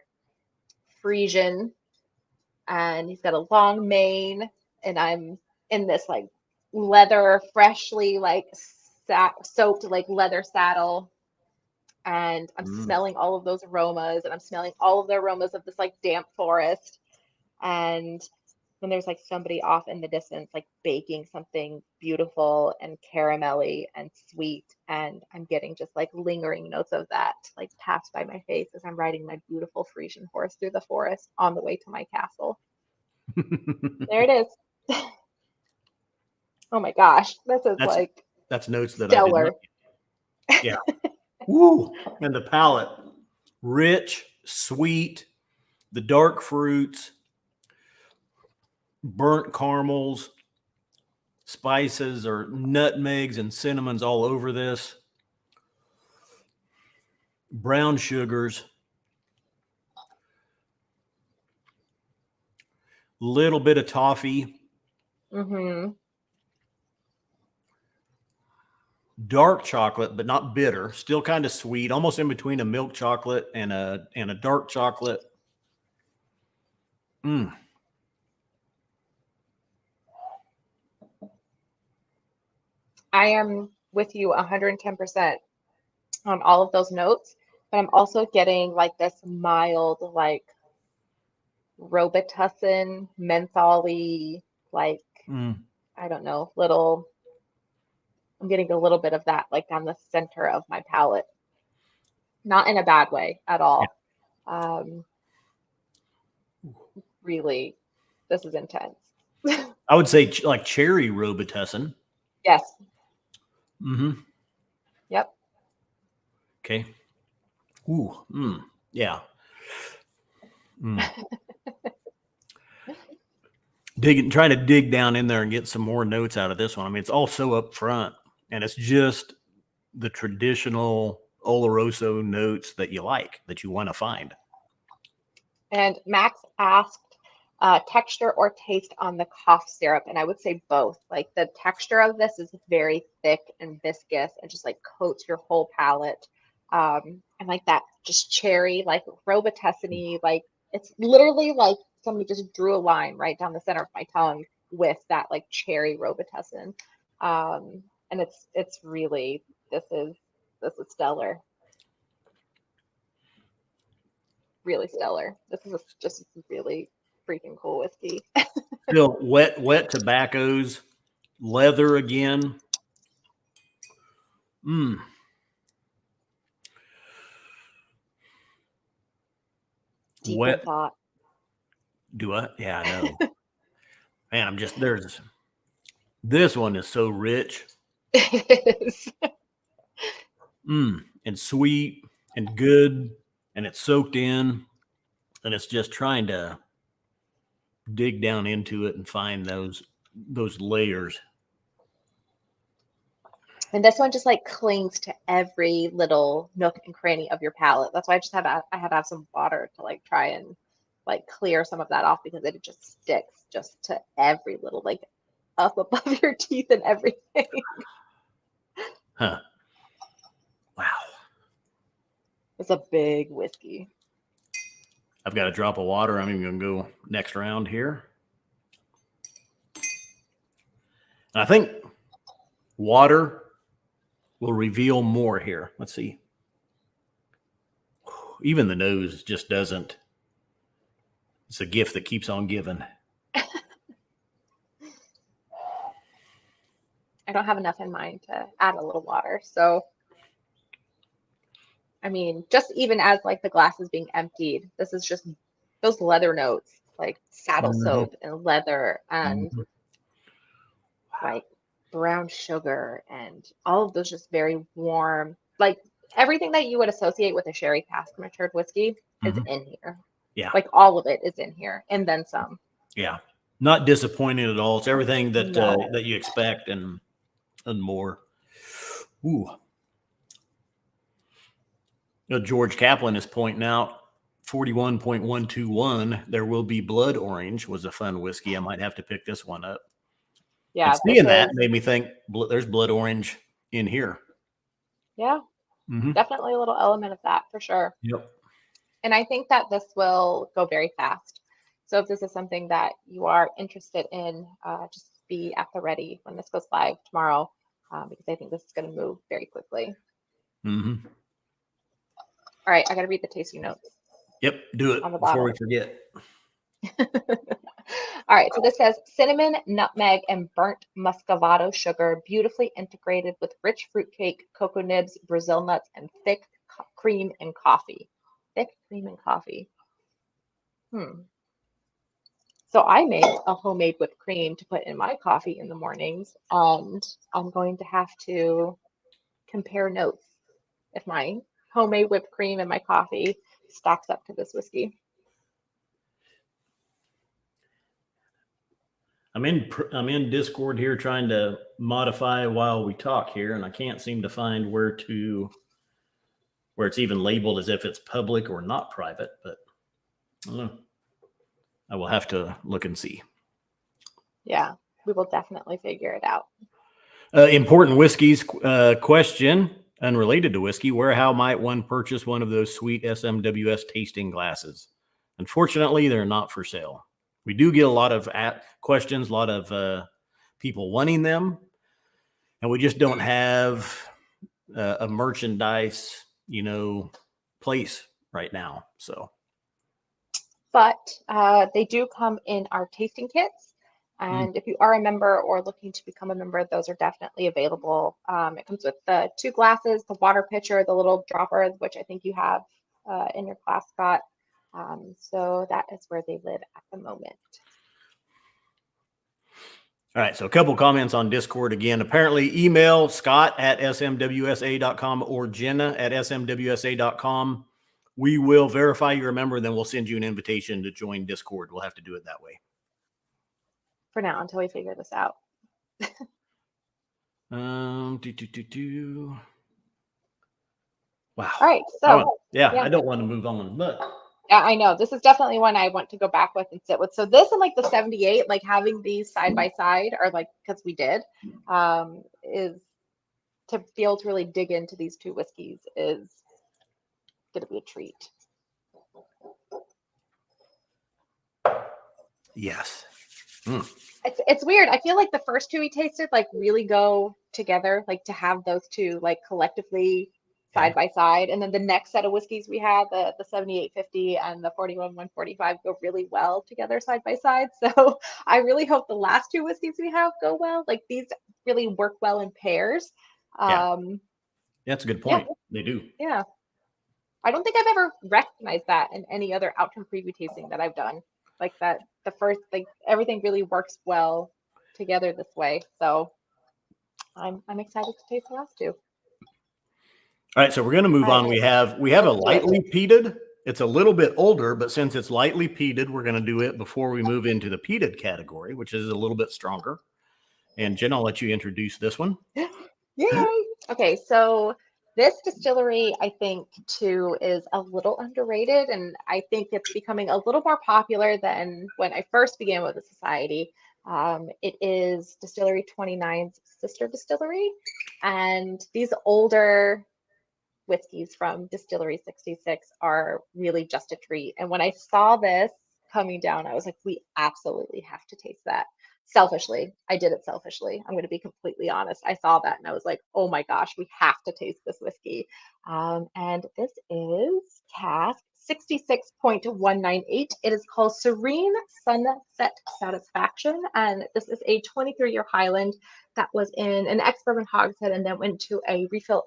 Frisian, and he's got a long mane, and I'm in this like leather, freshly like soaked like leather saddle, and I'm smelling all of those aromas, and I'm smelling all of the aromas of this like damp forest. And then there's like somebody off in the distance like baking something beautiful and caramelly and sweet, and I'm getting just like lingering notes of that like pass by my face as I'm riding my beautiful Frisian horse through the forest on the way to my castle. There it is. Oh my gosh, this is that's notes that stellar. I did not. Yeah. Woo. And the palate, rich, sweet, the dark fruits, burnt caramels, spices or nutmegs and cinnamons all over this. Brown sugars. Little bit of toffee. Mm-hmm. Dark chocolate, but not bitter. Still kind of sweet, almost in between a milk chocolate and a dark chocolate. Mm. I am with you 110% on all of those notes, but I'm also getting like this mild, like Robitussin, mentholy, like I don't know, I'm getting a little bit of that like down the center of my palate. Not in a bad way at all. Yeah. Really, this is intense. I would say like cherry Robitussin. Yes. Mm-hmm. Yep. Okay. Ooh. Yeah. trying to dig down in there and get some more notes out of this one. I mean, it's all so up front, and it's just the traditional Oloroso notes that you like, that you want to find. And Max asked texture or taste on the cough syrup, and I would say both. Like the texture of this is very thick and viscous and just like coats your whole palate. And like that just cherry, like Robitussin-y, like it's literally like somebody just drew a line right down the center of my tongue with that like cherry Robitussin. And it's really, this is stellar. Really stellar. This is just really freaking cool whiskey. Still wet tobaccos, leather again. Deep Wet. in thought. Do I? Yeah, I know. Man, I'm just, this one is so rich. It is. And sweet and good, and it's soaked in, and it's just trying to dig down into it and find those layers. And this one just like clings to every little nook and cranny of your palate. That's why I had to have some water to like try and like clear some of that off, because it just sticks just to every little, like up above your teeth and everything. Huh. Wow. It's a big whiskey. I've got a drop of water. I'm even going to go next round here. And I think water will reveal more here. Let's see. Even the nose just doesn't. It's a gift that keeps on giving. I don't have enough in mind to add a little water. So, I mean, just even as like the glass is being emptied, this is just those leather notes, like saddle soap and leather and like brown sugar and all of those just very warm, like everything that you would associate with a sherry cask matured whiskey is in here. Yeah. Like all of it is in here and then some. Yeah. Not disappointing at all. It's everything that that you expect and more. Ooh. You know, George Kaplan is pointing out 41.121. There will be blood orange was a fun whiskey. I might have to pick this one up. Yeah. And seeing that made me think there's blood orange in here. Yeah. Definitely a little element of that for sure. Yep. And I think that this will go very fast. So if this is something that you are interested in, just be at the ready when this goes live tomorrow, because I think this is going to move very quickly. All right, I got to read the tasting notes. Yep, do it on the before bottle. we forget. All right, so this says cinnamon, nutmeg, and burnt muscovado sugar, beautifully integrated with rich fruitcake, cocoa nibs, Brazil nuts, and thick cream and coffee. Thick cream and coffee. So I made a homemade whipped cream to put in my coffee in the mornings, and I'm going to have to compare notes if my homemade whipped cream and my coffee stacks up to this whiskey. I'm in Discord here trying to modify while we talk here, and I can't seem to find where it's even labeled as if it's public or not private, but I don't know. I will have to look and see. Yeah, we will definitely figure it out. Important whiskeys question, unrelated to whiskey. How might one purchase one of those sweet SMWS tasting glasses? Unfortunately, they're not for sale. We do get a lot of questions, a lot of people wanting them, and we just don't have a merchandise, place right now. So, but they do come in our tasting kits. And if you are a member or looking to become a member, those are definitely available. It comes with the 2 glasses, the water pitcher, the little dropper, which I think you have in your class, Scott. So that is where they live at the moment. All right, so a couple comments on Discord again. Apparently, email scott@smwsa.com or jenna@smwsa.com. We will verify you're a member, and then we'll send you an invitation to join Discord. We'll have to do it that way. for now until we figure this out. Wow. All right, so yeah, I don't want to move on, but yeah, I know this is definitely one I want to go back with and sit with. So this and like the 78, like having these side by side, or like because we did, is to be able to really dig into these two whiskeys is going to be a treat. yes. It's weird. I feel like the first two we tasted like really go together, like to have those two like collectively side by side, and then the next set of whiskeys we had, the 7850 and the 41-145, go really well together side by side. So I really hope the last two whiskeys we have go well. Like these really work well in pairs. That's a good point. Yeah. They do. Yeah. I don't think I've ever recognized that in any other Outturn preview tasting that I've done. Like that, the first, like everything really works well together this way. So I'm excited to taste the last two. All right, so we're going to move on. We have a lightly peated. It's a little bit older, but since it's lightly peated, we're going to do it before we move into the peated category, which is a little bit stronger. And Jen, I'll let you introduce this one. Yay! Okay, so this distillery, I think, too, is a little underrated, and I think it's becoming a little more popular than when I first began with the society. It is Distillery 29's sister distillery, and these older whiskeys from Distillery 66 are really just a treat. And when I saw this coming down, I was like, we absolutely have to taste that. Selfishly, I did it selfishly. I'm going to be completely honest. I saw that and I was like, oh my gosh, we have to taste this whiskey. And this is cask 66.198. It is called Serene Sunset Satisfaction. And this is a 23-year Highland that was in an ex-bourbon hogshead and then went to a refill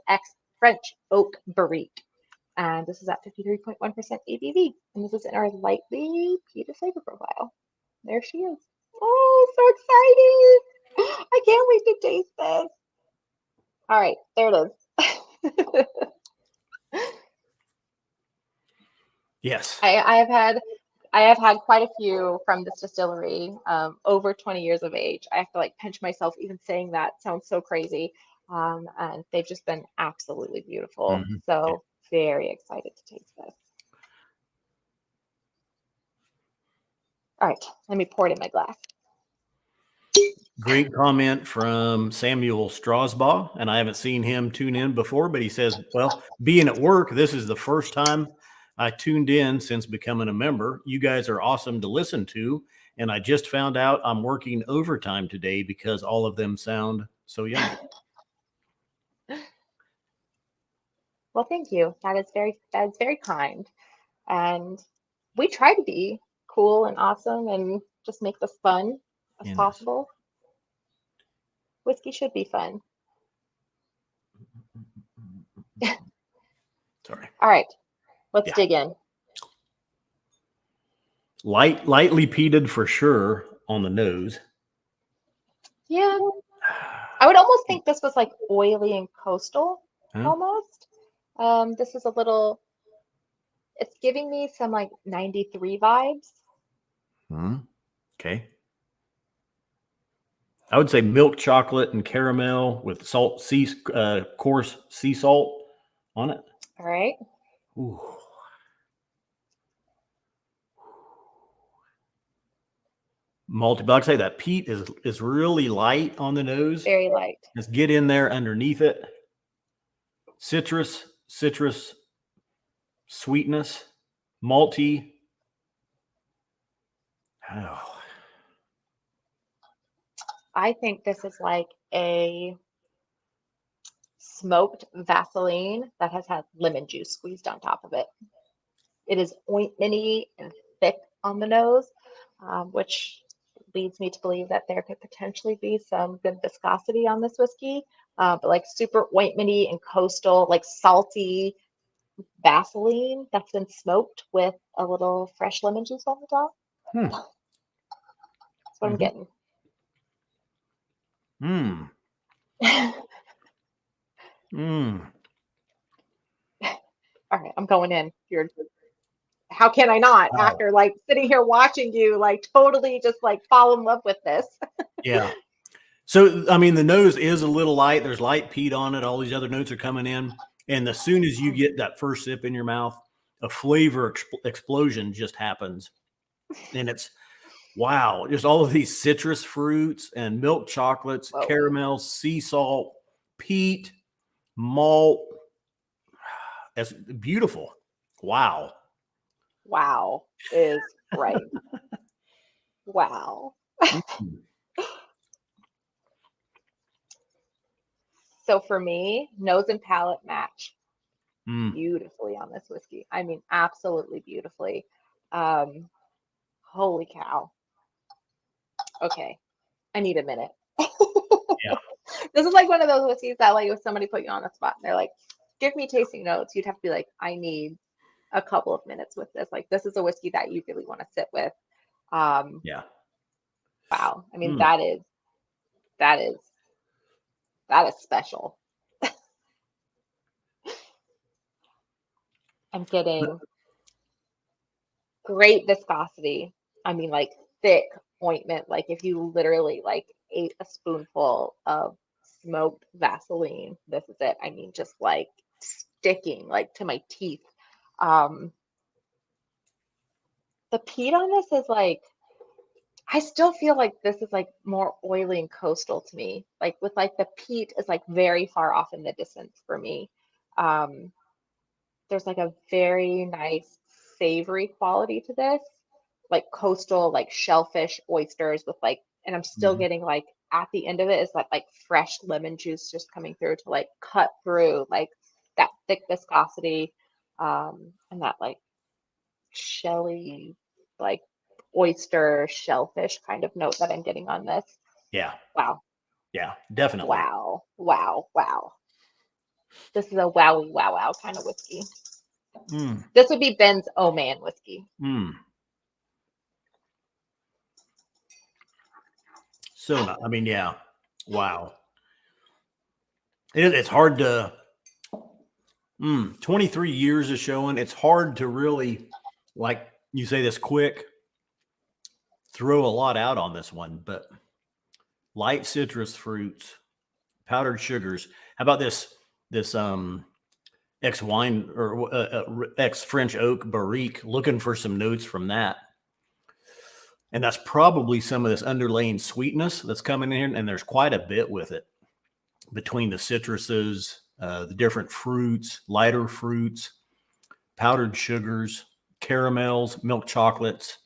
French oak barrique. And this is at 53.1% ABV. And this is in our lightly peated flavor profile. There she is. Oh, so excited. I can't wait to taste this. All right, there it is. Yes. I have had quite a few from this distillery, over 20 years of age. I have to like pinch myself even saying that. Sounds so crazy. And they've just been absolutely beautiful. So very excited to taste this. All right, let me pour it in my glass. Great comment from Samuel Strasbaugh, and I haven't seen him tune in before, but he says, well, being at work, this is the first time I tuned in since becoming a member. You guys are awesome to listen to, and I just found out I'm working overtime today because all of them sound so yummy. Well, thank you. That is very kind. And we try to be cool and awesome and just make this fun as possible. Whiskey should be fun. Sorry. All right, let's dig in. Lightly peated for sure on the nose. Yeah. I would almost think this was like oily and coastal almost. This is a little, it's giving me some like 93 vibes. Okay. I would say milk chocolate and caramel with salt, coarse sea salt on it. All right. Ooh. Malty, but I'd say that peat is really light on the nose. Very light. Just get in there underneath it. Citrus, sweetness, malty. Oh. I think this is like a smoked Vaseline that has had lemon juice squeezed on top of it. It is ointmenty and thick on the nose, which leads me to believe that there could potentially be some good viscosity on this whiskey, but like super ointmenty and coastal, like salty Vaseline that's been smoked with a little fresh lemon juice on the top. That's what I'm getting. All right, I'm going in. how can I not Wow. after like sitting here watching you like totally just like fall in love with this? Yeah. So, I mean, the nose is a little light. There's light peat on it. All these other notes are coming in. And as soon as you get that first sip in your mouth, a flavor explosion just happens. And it's, wow, just all of these citrus fruits and milk chocolates, Whoa. caramels, sea salt, peat, malt. That's beautiful. Wow. Wow is right. Wow. Mm. So for me, nose and palate match Mm. beautifully on this whiskey. I mean, absolutely beautifully. Um, Holy cow. Okay, I need a minute. Yeah. This is like one of those whiskeys that like if somebody put you on the spot and they're like, give me tasting notes, you'd have to be like, I need a couple of minutes with this. Like this is a whiskey that you really want to sit with. Yeah. Wow. I mean, Mm. that is that is special. I'm getting great viscosity. I mean, like thick ointment. Like if you literally like ate a spoonful of smoked Vaseline, this is it. I mean, just like sticking like to my teeth. Um, the peat on this is like, I still feel like this is like more oily and coastal to me. Like with like the peat is like very far off in the distance for me. Um, there's like a very nice savory quality to this, like coastal, like shellfish, oysters with like, and I'm still Mhm. getting like at the end of it is that like fresh lemon juice just coming through to like cut through like that thick viscosity, and that like shelly, like oyster, shellfish kind of note that I'm getting on this. Yeah. Wow, Yeah. Definitely. wow, wow, wow. This is a wowie wow wow kind of whiskey. Mm. This would be Ben's Oh Man whiskey. Mm. So, I mean, yeah. Wow. It's hard to, 23 years of showing. It's hard to really, like you say this quick, throw a lot out on this one, but light citrus fruits, powdered sugars. How about this ex wine or ex French oak barrique? Looking for some notes from that, and that's probably some of this underlying sweetness that's coming in, and there's quite a bit with it between the citruses, the different fruits, lighter fruits, powdered sugars, caramels, milk chocolates.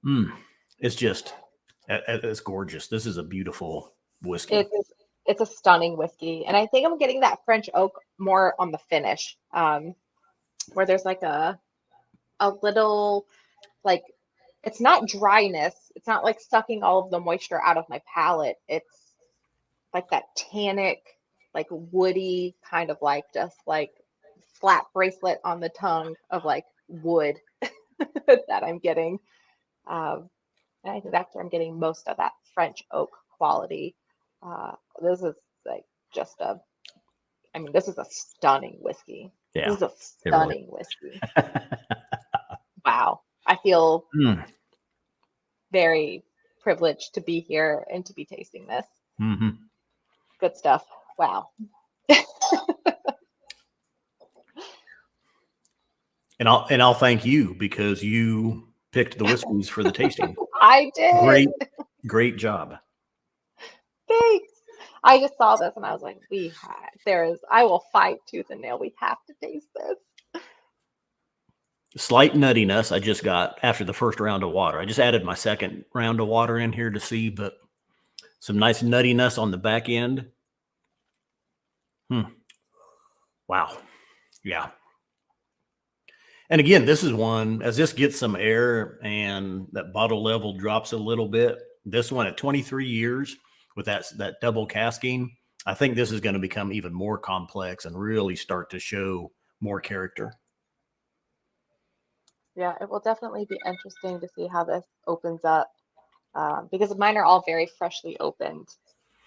Mm, it's just, it's gorgeous. This is a beautiful whiskey. It's a stunning whiskey, and I think I'm getting that French oak more on the finish, where there's like a little like it's not dryness. It's not like sucking all of the moisture out of my palate. It's like that tannic, like woody kind of like just like flat bracelet on the tongue of like wood that I'm getting. Um, and I think that's where I'm getting most of that French oak quality. This is like just a, I mean, this is a stunning whiskey. This Yeah, is a it really. stunning whiskey. Wow. I feel Mm. very privileged to be here and to be tasting this. Hmm. Good stuff. Wow. And I'll thank you because you picked the whiskeys for the tasting. I did. Great job. Thanks. I just saw this and I was like, I will fight tooth and nail. We have to taste this. Slight nuttiness I just got after the first round of water. I just added my second round of water in here to see, but some nice nuttiness on the back end. Wow. Yeah. And again, this is one, as this gets some air and that bottle level drops a little bit, this one at 23 years with that double casking, I think this is going to become even more complex and really start to show more character. Yeah, it will definitely be interesting to see how this opens up, because mine are all very freshly opened.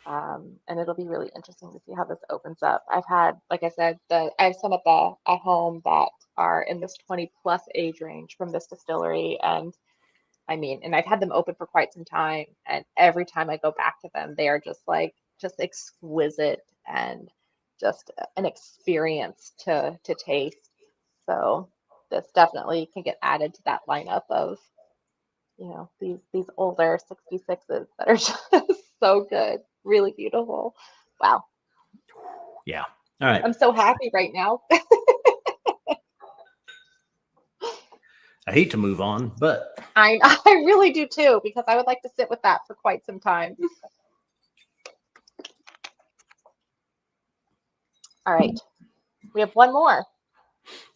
And it'll be really interesting to see how this opens up. I've had, like I said, I have some at home that are in this 20 plus age range from this distillery, and I mean, and I've had them open for quite some time, and every time I go back to them, they are just exquisite and just an experience to taste. So this definitely can get added to that lineup of, these older 66s that are just so good, really beautiful. Wow. Yeah. All right. I'm so happy right now. I hate to move on, but I really do too, because I would like to sit with that for quite some time. All right. We have one more.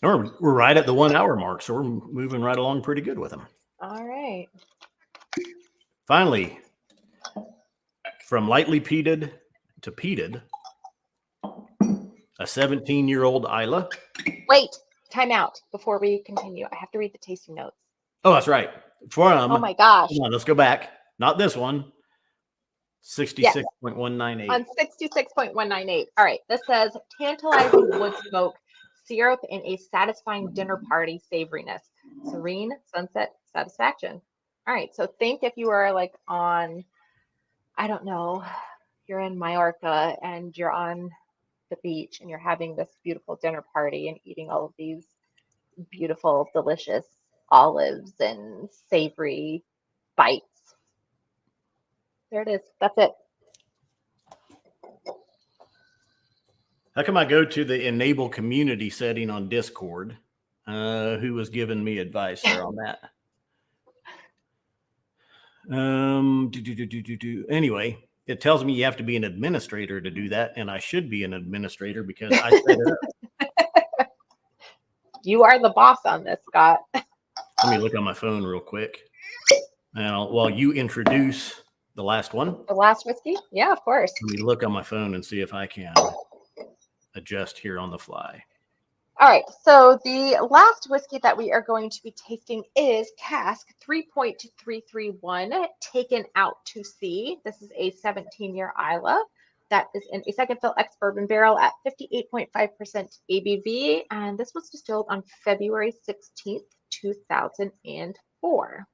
we're right at the 1 hour mark, so we're moving right along pretty good with them. All right. Finally, from lightly peated to peated, a 17-year-old Isla. Wait, time out before we continue. I have to read the tasting notes. Oh, that's right. Oh my gosh. Come on, let's go back. Not this one. 66.198. On 66.198. All right. This says tantalizing wood smoke, syrup, and a satisfying dinner party savoriness. Serene sunset satisfaction. All right. So think if you are like on, I don't know, you're in Mallorca and you're on the beach and you're having this beautiful dinner party and eating all of these beautiful, delicious olives and savory bites. There it is. That's it. How come I go to the enable community setting on Discord? Who was giving me advice there on that? Anyway, it tells me you have to be an administrator to do that, and I should be an administrator because I set it up. You are the boss on this, Scott. Let me look on my phone real quick. Now, while you introduce the last one. The last whiskey? Yeah, of course. Let me look on my phone and see if I can adjust here on the fly. All right, so the last whiskey that we are going to be tasting is cask 3.331, taken out to sea. This is a 17-year Isla that is in a second fill ex-bourbon barrel at 58.5% ABV, and this was distilled on February 16th, 2004.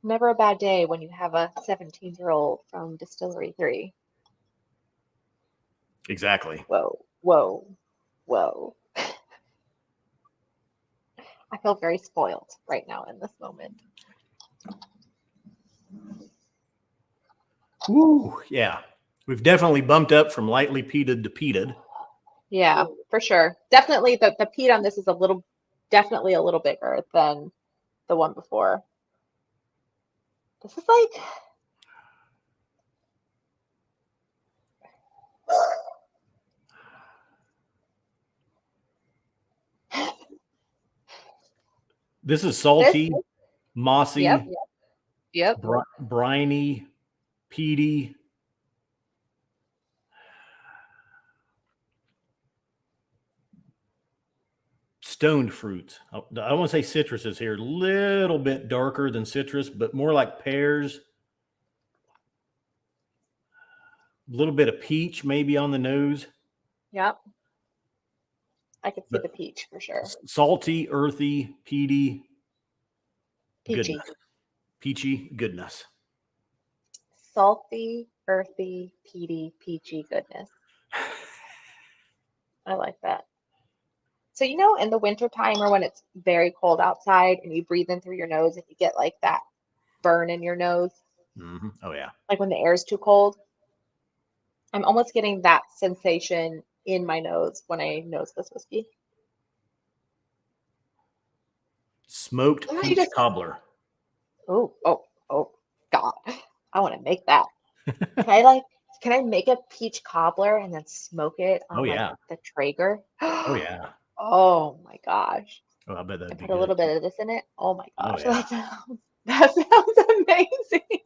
Never a bad day when you have a 17-year-old from Distillery 3. Exactly. Whoa, whoa, whoa. I feel very spoiled right now in this moment. Woo, yeah. We've definitely bumped up from lightly peated to peated. Yeah, for sure. Definitely the peat on this is definitely a little bigger than the one before. This is like This is salty, mossy, yep. briny, peaty. Stoned fruits. I don't want to say citrus is here. A little bit darker than citrus, but more like pears. A little bit of peach maybe on the nose. Yep. I could see the peach for sure. Salty, earthy, peaty. Peachy. Goodness. Peachy goodness. Salty, earthy, peachy goodness. I like that. So, in the wintertime or when it's very cold outside and you breathe in through your nose and you get like that burn in your nose. Mm-hmm. Oh, yeah. Like when the air is too cold. I'm almost getting that sensation in my nose when I nose this whiskey. Smoked peach cobbler. Oh, God. I want to make that. Can I make a peach cobbler and then smoke it on the Traeger? Oh, yeah. Oh my gosh. Oh, I bet that'd be put a little bit of this in it. Oh my gosh. Oh, yeah. That sounds amazing.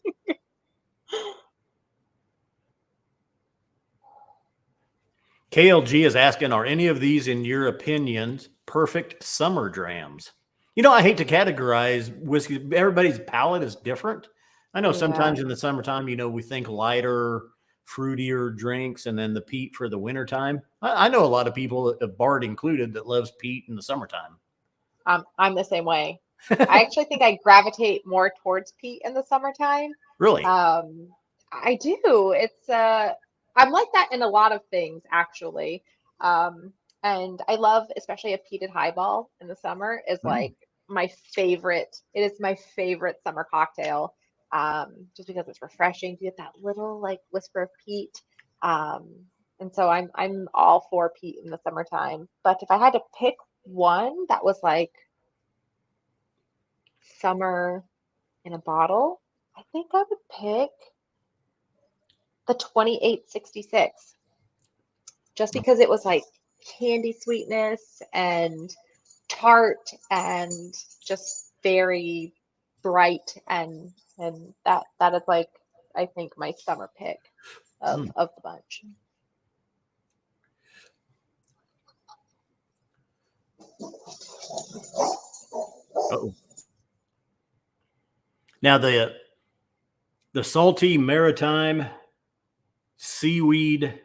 KLG is asking, are any of these, in your opinions, perfect summer drams? I hate to categorize whiskey. Everybody's palate is different. I know Yeah. sometimes in the summertime, we think lighter, fruitier drinks, and then the peat for the wintertime. I know a lot of people, Bart included, that loves peat in the summertime. I'm the same way. I actually think I gravitate more towards peat in the summertime. Really? Um, I do. I'm like that in a lot of things actually. Um, and I love, especially a peated highball in the summer is Mm. like my favorite. It is my favorite summer cocktail. Just because it's refreshing. You get that little like whisper of peat. Um, and so I'm all for peat in the summertime. But if I had to pick one that was like summer in a bottle, I think I would pick the 2866 just because it was like candy sweetness and tart and just very bright and that is like I think my summer pick Mm. of the bunch. Uh-oh. Now the salty maritime seaweed.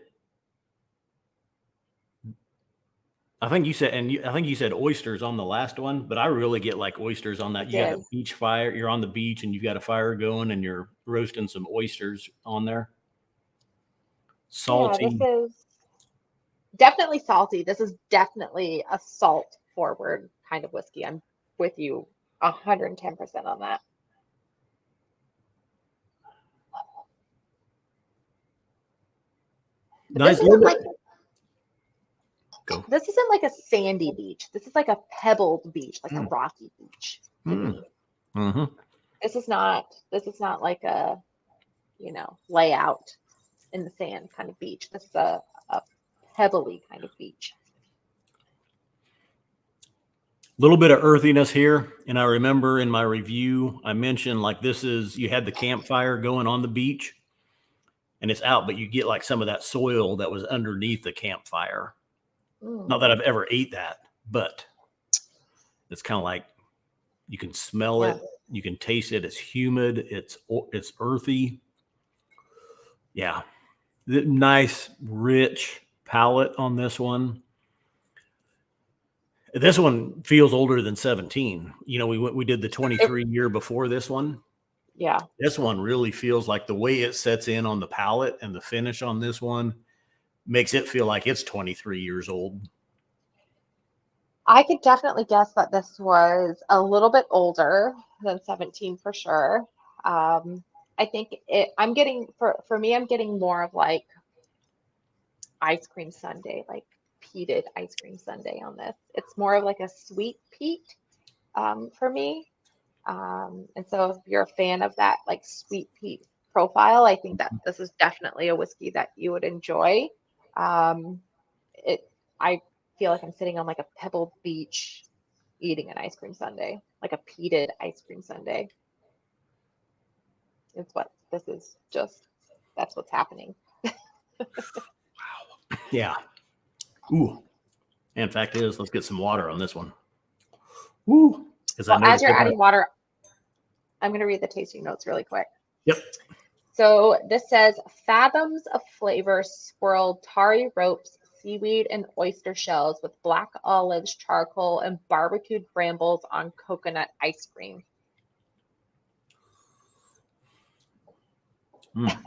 I think you said oysters on the last one, but I really get like oysters on I that. You got a did. beach fire. You're on the beach and you've got a fire going, and you're roasting some oysters on there. Yeah, this Salty. is definitely salty. This is definitely a salt forward kind of whiskey. I'm with you 110% on that. But Nice little bit. Go. this isn't like a sandy beach. This is like a pebbled beach, like a Mm. rocky beach to Mm. me. Hmm. This is not like a, layout in the sand kind of beach. This is a pebbly kind of beach. Little bit of earthiness here. And I remember in my review, I mentioned like you had the campfire going on the beach and it's out, but you get like some of that soil that was underneath the campfire. Not Mm, that I've ever ate that, but it's kind of like you can smell yeah. it, you can taste it. It's humid, it's earthy. Yeah, nice, rich palate on this one. This one feels older than 17. We did the It, 23 year before this one. yeah. This one really feels like the way it sets in on the palate and the finish on this one makes it feel like it's 23 years old. I could definitely guess that this was a little bit older than 17 for sure. I think I'm getting for me, I'm getting more of like ice cream sundae, like peated ice cream sundae on this. It's more of like a sweet peat for me. And so if you're a fan of that like sweet peat profile, I think that this is definitely a whiskey that you would enjoy. Um, I feel like I'm sitting on like a pebbled beach eating an ice cream sundae, like a peated ice cream sundae. It's what this is just, that's what's happening. Yeah. Ooh. In fact, let's get some water on this one. Ooh. Because I Well, know the as you're tip. adding water, I'm going to read the tasting notes really quick. Yep. So this says fathoms of flavor swirled tarry ropes, seaweed, and oyster shells with black olives, charcoal, and barbecued brambles on coconut ice cream. Mm.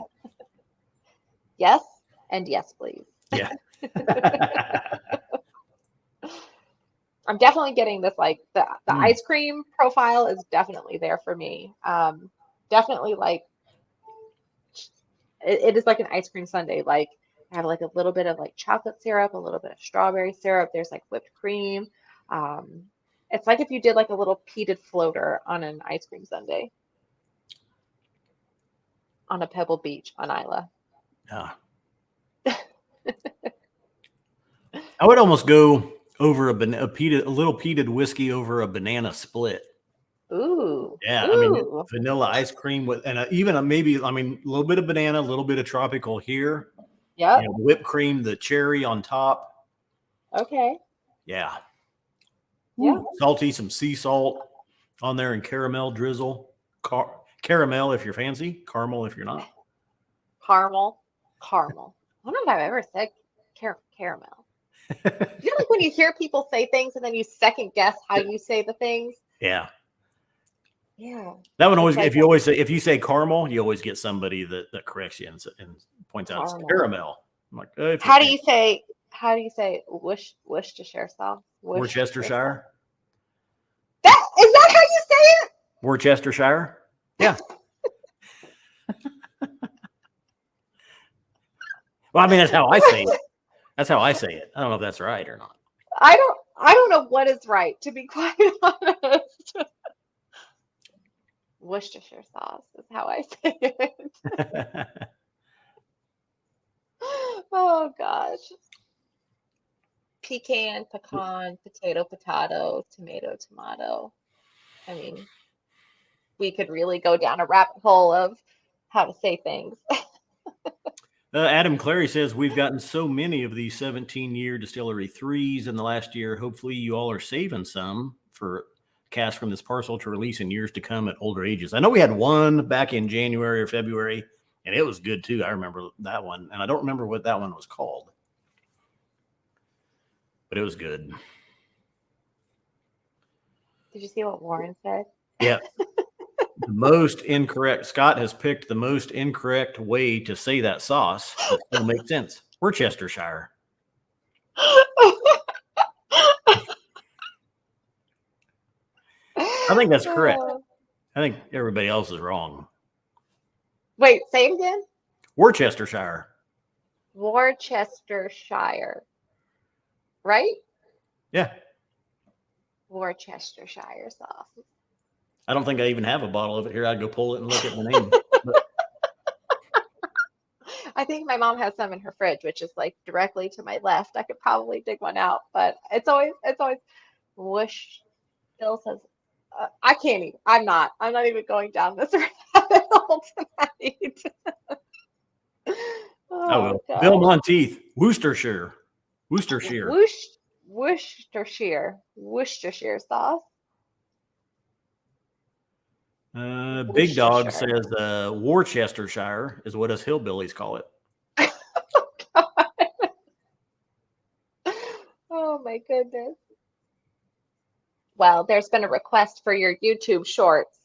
Yes, and yes, please. Yeah. I'm definitely getting this like the Mm. ice cream profile is definitely there for me. Definitely like it is like an ice cream sundae. Like I have like a little bit of like chocolate syrup, a little bit of strawberry syrup. There's like whipped cream. Um, it's like if you did like a little peated floater on an ice cream sundae on a pebble beach on Isla. Yeah. I would almost go over a little peated whiskey over a banana split. Ooh, Yeah, I mean ooh. vanilla ice cream with and even maybe a little bit of banana, a little bit of tropical here. Yep. Whipped cream, the cherry on top. Okay. Yeah. Yeah. Ooh, salty, some sea salt on there and caramel drizzle. Caramel if you're fancy, caramel if you're not. Caramel. Caramel. I don't know if I've ever said caramel. You know, like when you hear people say things and then you second guess how you say the things? Yeah. Yeah. That one always, It's like if you say caramel, you always get somebody that corrects you and points out it's caramel. caramel. I'm like, How do you say Worcestershire sauce? Worcestershire? Is that how you say it? Worcestershire? Yeah. Well, I mean, that's how I say it. That's how I say it. I don't know if that's right or not. I don't know what is right, to be quite honest. Worcestershire sauce is how I say it. Oh gosh. Pecan, pecan, potato, tomato. I mean, we could really go down a rabbit hole of how to say things. Adam Clary says, we've gotten so many of these 17-year distillery threes in the last year. Hopefully you all are saving some for cast from this parcel to release in years to come at older ages. I know we had one back in January or February, and it was good too. I remember that one, and I don't remember what that one was called, but it was good. Did you see what Warren said? Yeah. The most incorrect. Scott has picked the most incorrect way to say that sauce that still makes sense. Worcestershire. I think that's correct. I think everybody else is wrong. Wait, say it again. Worcestershire. Worcestershire. Right? Yeah. Worcestershire sauce. I don't think I even have a bottle of it here. I'd go pull it and look at the name. I think my mom has some in her fridge, which is like directly to my left. I could probably dig one out, but it's always whoosh. Bill says, I can't even. I'm not even going down this rabbit hole tonight. Oh, well. Bill Monteith, Worcestershire sauce. Big Dog says Worcestershire is what us hillbillies call it. Oh my goodness. Well, there's been a request for your YouTube shorts.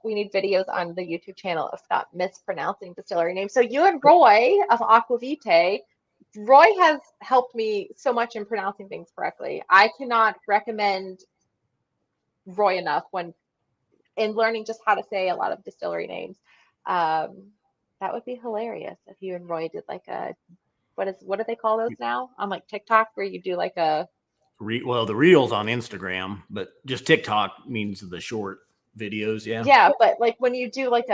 We need videos on the YouTube channel of Scott mispronouncing distillery names. So you and Roy of Aquavitae, Roy has helped me so much in pronouncing things correctly. I cannot recommend Roy enough in learning just how to say a lot of distillery names. That would be hilarious if you and Roy did like a what do they call those now on like TikTok, where you do like a the reels on Instagram, but just TikTok means the short videos. Yeah, but like when you do like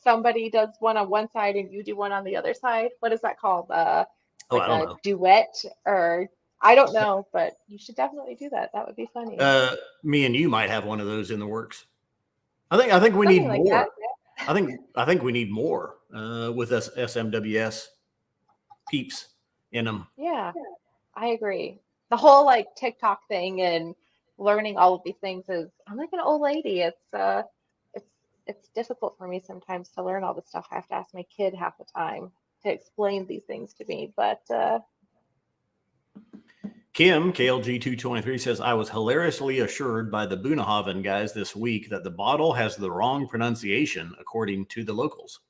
somebody does one on one side and you do one on the other side, what is that called? I don't know. Duet, or I don't know, but you should definitely do that. That would be funny. Me and you might have one of those in the works. I think we need like more. That. I think we need more with us SMWS peeps in them. Yeah, I agree. The whole like TikTok thing and learning all of these things is, I'm like an old lady. It's difficult for me sometimes to learn all this stuff. I have to ask my kid half the time to explain these things to me. But Kim, KLG223 says, I was hilariously assured by the Bunnahabhain guys this week that the bottle has the wrong pronunciation according to the locals.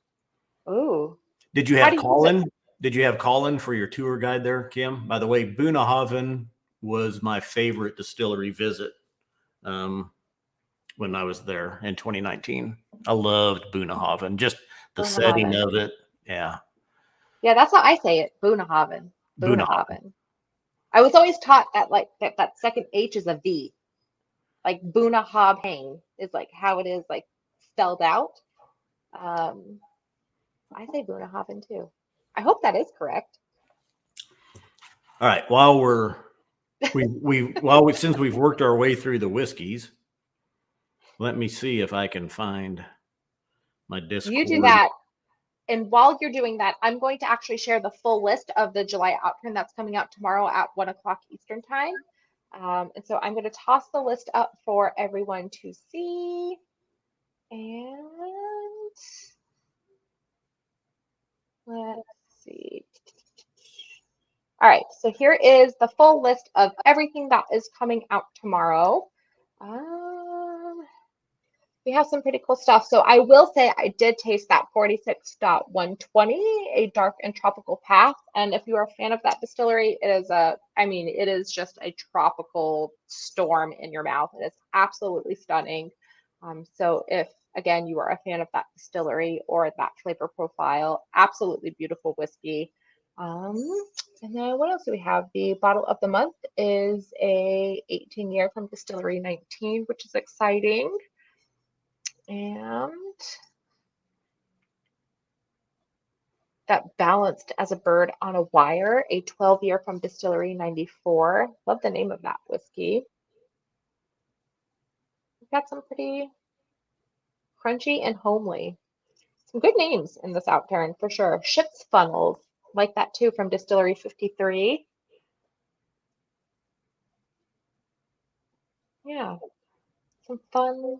Ooh. Did you have Colin? Did you have Colin for your tour guide there, Kim? By the way, Bunnahabhain was my favorite distillery visit when I was there in 2019. I loved Bunnahabhain, just the setting of it. Yeah. Yeah, that's how I say it. Bunnahabhain. I was always taught that like that second H is a V. Like Bunnahabhain is like how it is like spelled out. I say Bunnahabhain too. I hope that is correct. All right. Since we've worked our way through the whiskeys, let me see if I can find my Discord. You do that. And while you're doing that, I'm going to actually share the full list of the July Outturn that's coming out tomorrow at 1 o'clock Eastern time. And so I'm going to toss the list up for everyone to see. And let's see. All right, so here is the full list of everything that is coming out tomorrow. We have some pretty cool stuff. So I will say I did taste that 46.120, a dark and tropical path. And if you are a fan of that distillery, it is it is just a tropical storm in your mouth. It is absolutely stunning. So if, again, you are a fan of that distillery or that flavor profile, absolutely beautiful whiskey. And then what else do we have? The bottle of the month is a 18-year from Distillery 19, which is exciting. And that Balanced as a Bird on a Wire, a 12-year from Distillery 94. Love the name of that whiskey. We've got some pretty crunchy and homely. Some good names in this Outturn for sure. Ship's Funnels, like that too, from Distillery 53. Yeah, some fun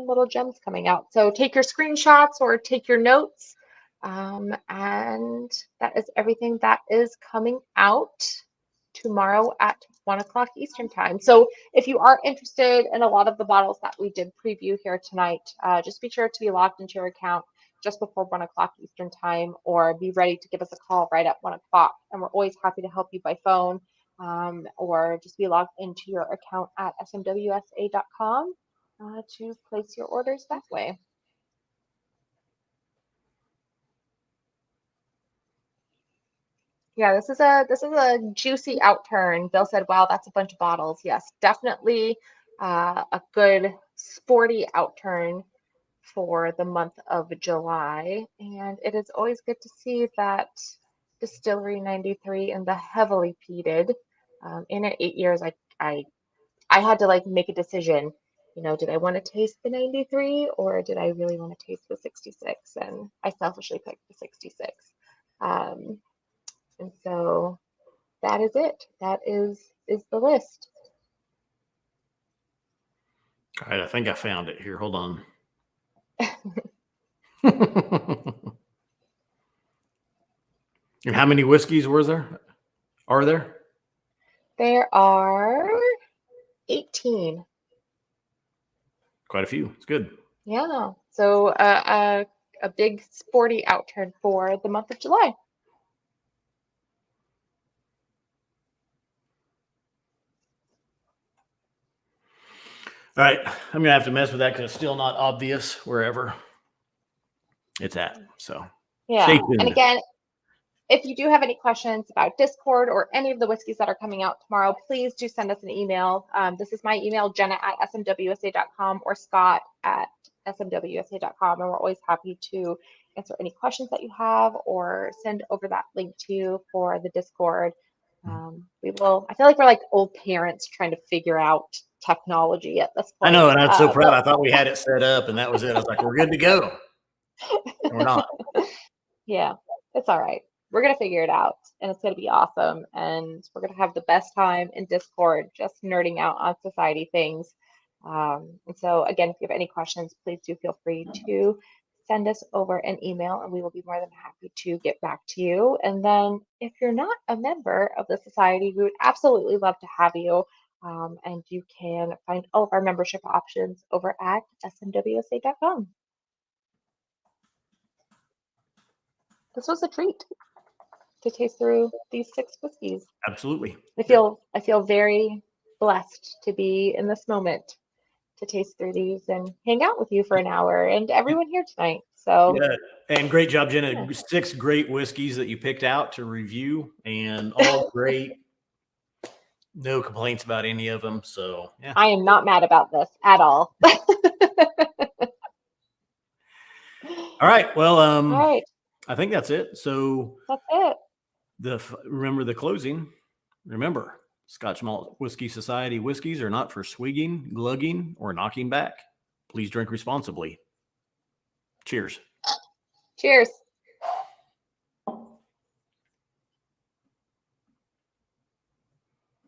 little gems coming out. So take your screenshots or take your notes. And that is everything that is coming out tomorrow at 1 o'clock Eastern time. So if you are interested in a lot of the bottles that we did preview here tonight, just be sure to be logged into your account just before 1 o'clock Eastern time, or be ready to give us a call right at 1 o'clock. And we're always happy to help you by phone, or just be logged into your account at smwsa.com to place your orders that way. Yeah, this is a juicy Outturn. Bill said, "Wow, that's a bunch of bottles." Yes, definitely a good sporty Outturn for the month of July, and it is always good to see that Distillery 93 and the heavily peated. In at 8 years, I had to like make a decision. You know, did I want to taste the 93 or did I really want to taste the 66? And I selfishly picked the 66. And so that is it. That is the list. All right, I think I found it here. Hold on. And how many whiskeys are there? There are 18. Quite a few. It's good. Yeah. So a big sporty Outturn for the month of July. All right, I'm gonna have to mess with that because it's still not obvious wherever it's at. So yeah, stay tuned. And again, if you do have any questions about Discord or any of the whiskeys that are coming out tomorrow, please do send us an email. This is my email, jenna@smwsa.com or scott@smwsa.com, and we're always happy to answer any questions that you have or send over that link to you for the Discord. I feel like we're like old parents trying to figure out technology at this point. I know, and I'm so proud. I thought we had it set up and that was it. I was like, we're good to go. And we're not. Yeah, it's all right. We're going to figure it out, and it's going to be awesome. And we're going to have the best time in Discord, just nerding out on society things. And so, again, if you have any questions, please do feel free to send us over an email, and we will be more than happy to get back to you. And then, if you're not a member of the society, we would absolutely love to have you. And you can find all of our membership options over at smwsa.com. This was a treat to taste through these 6 whiskeys. Absolutely. I feel very blessed to be in this moment to taste through these and hang out with you for an hour and everyone here tonight. So yeah, and great job, Jenna. Yeah. 6 great whiskeys that you picked out to review, and all great. No complaints about any of them. So yeah, I am not mad about this at all. All right. Well, All right. I think that's it. So That's it. Remember the closing. Remember, Scotch Malt Whiskey Society whiskeys are not for swigging, glugging, or knocking back. Please drink responsibly. Cheers. Cheers.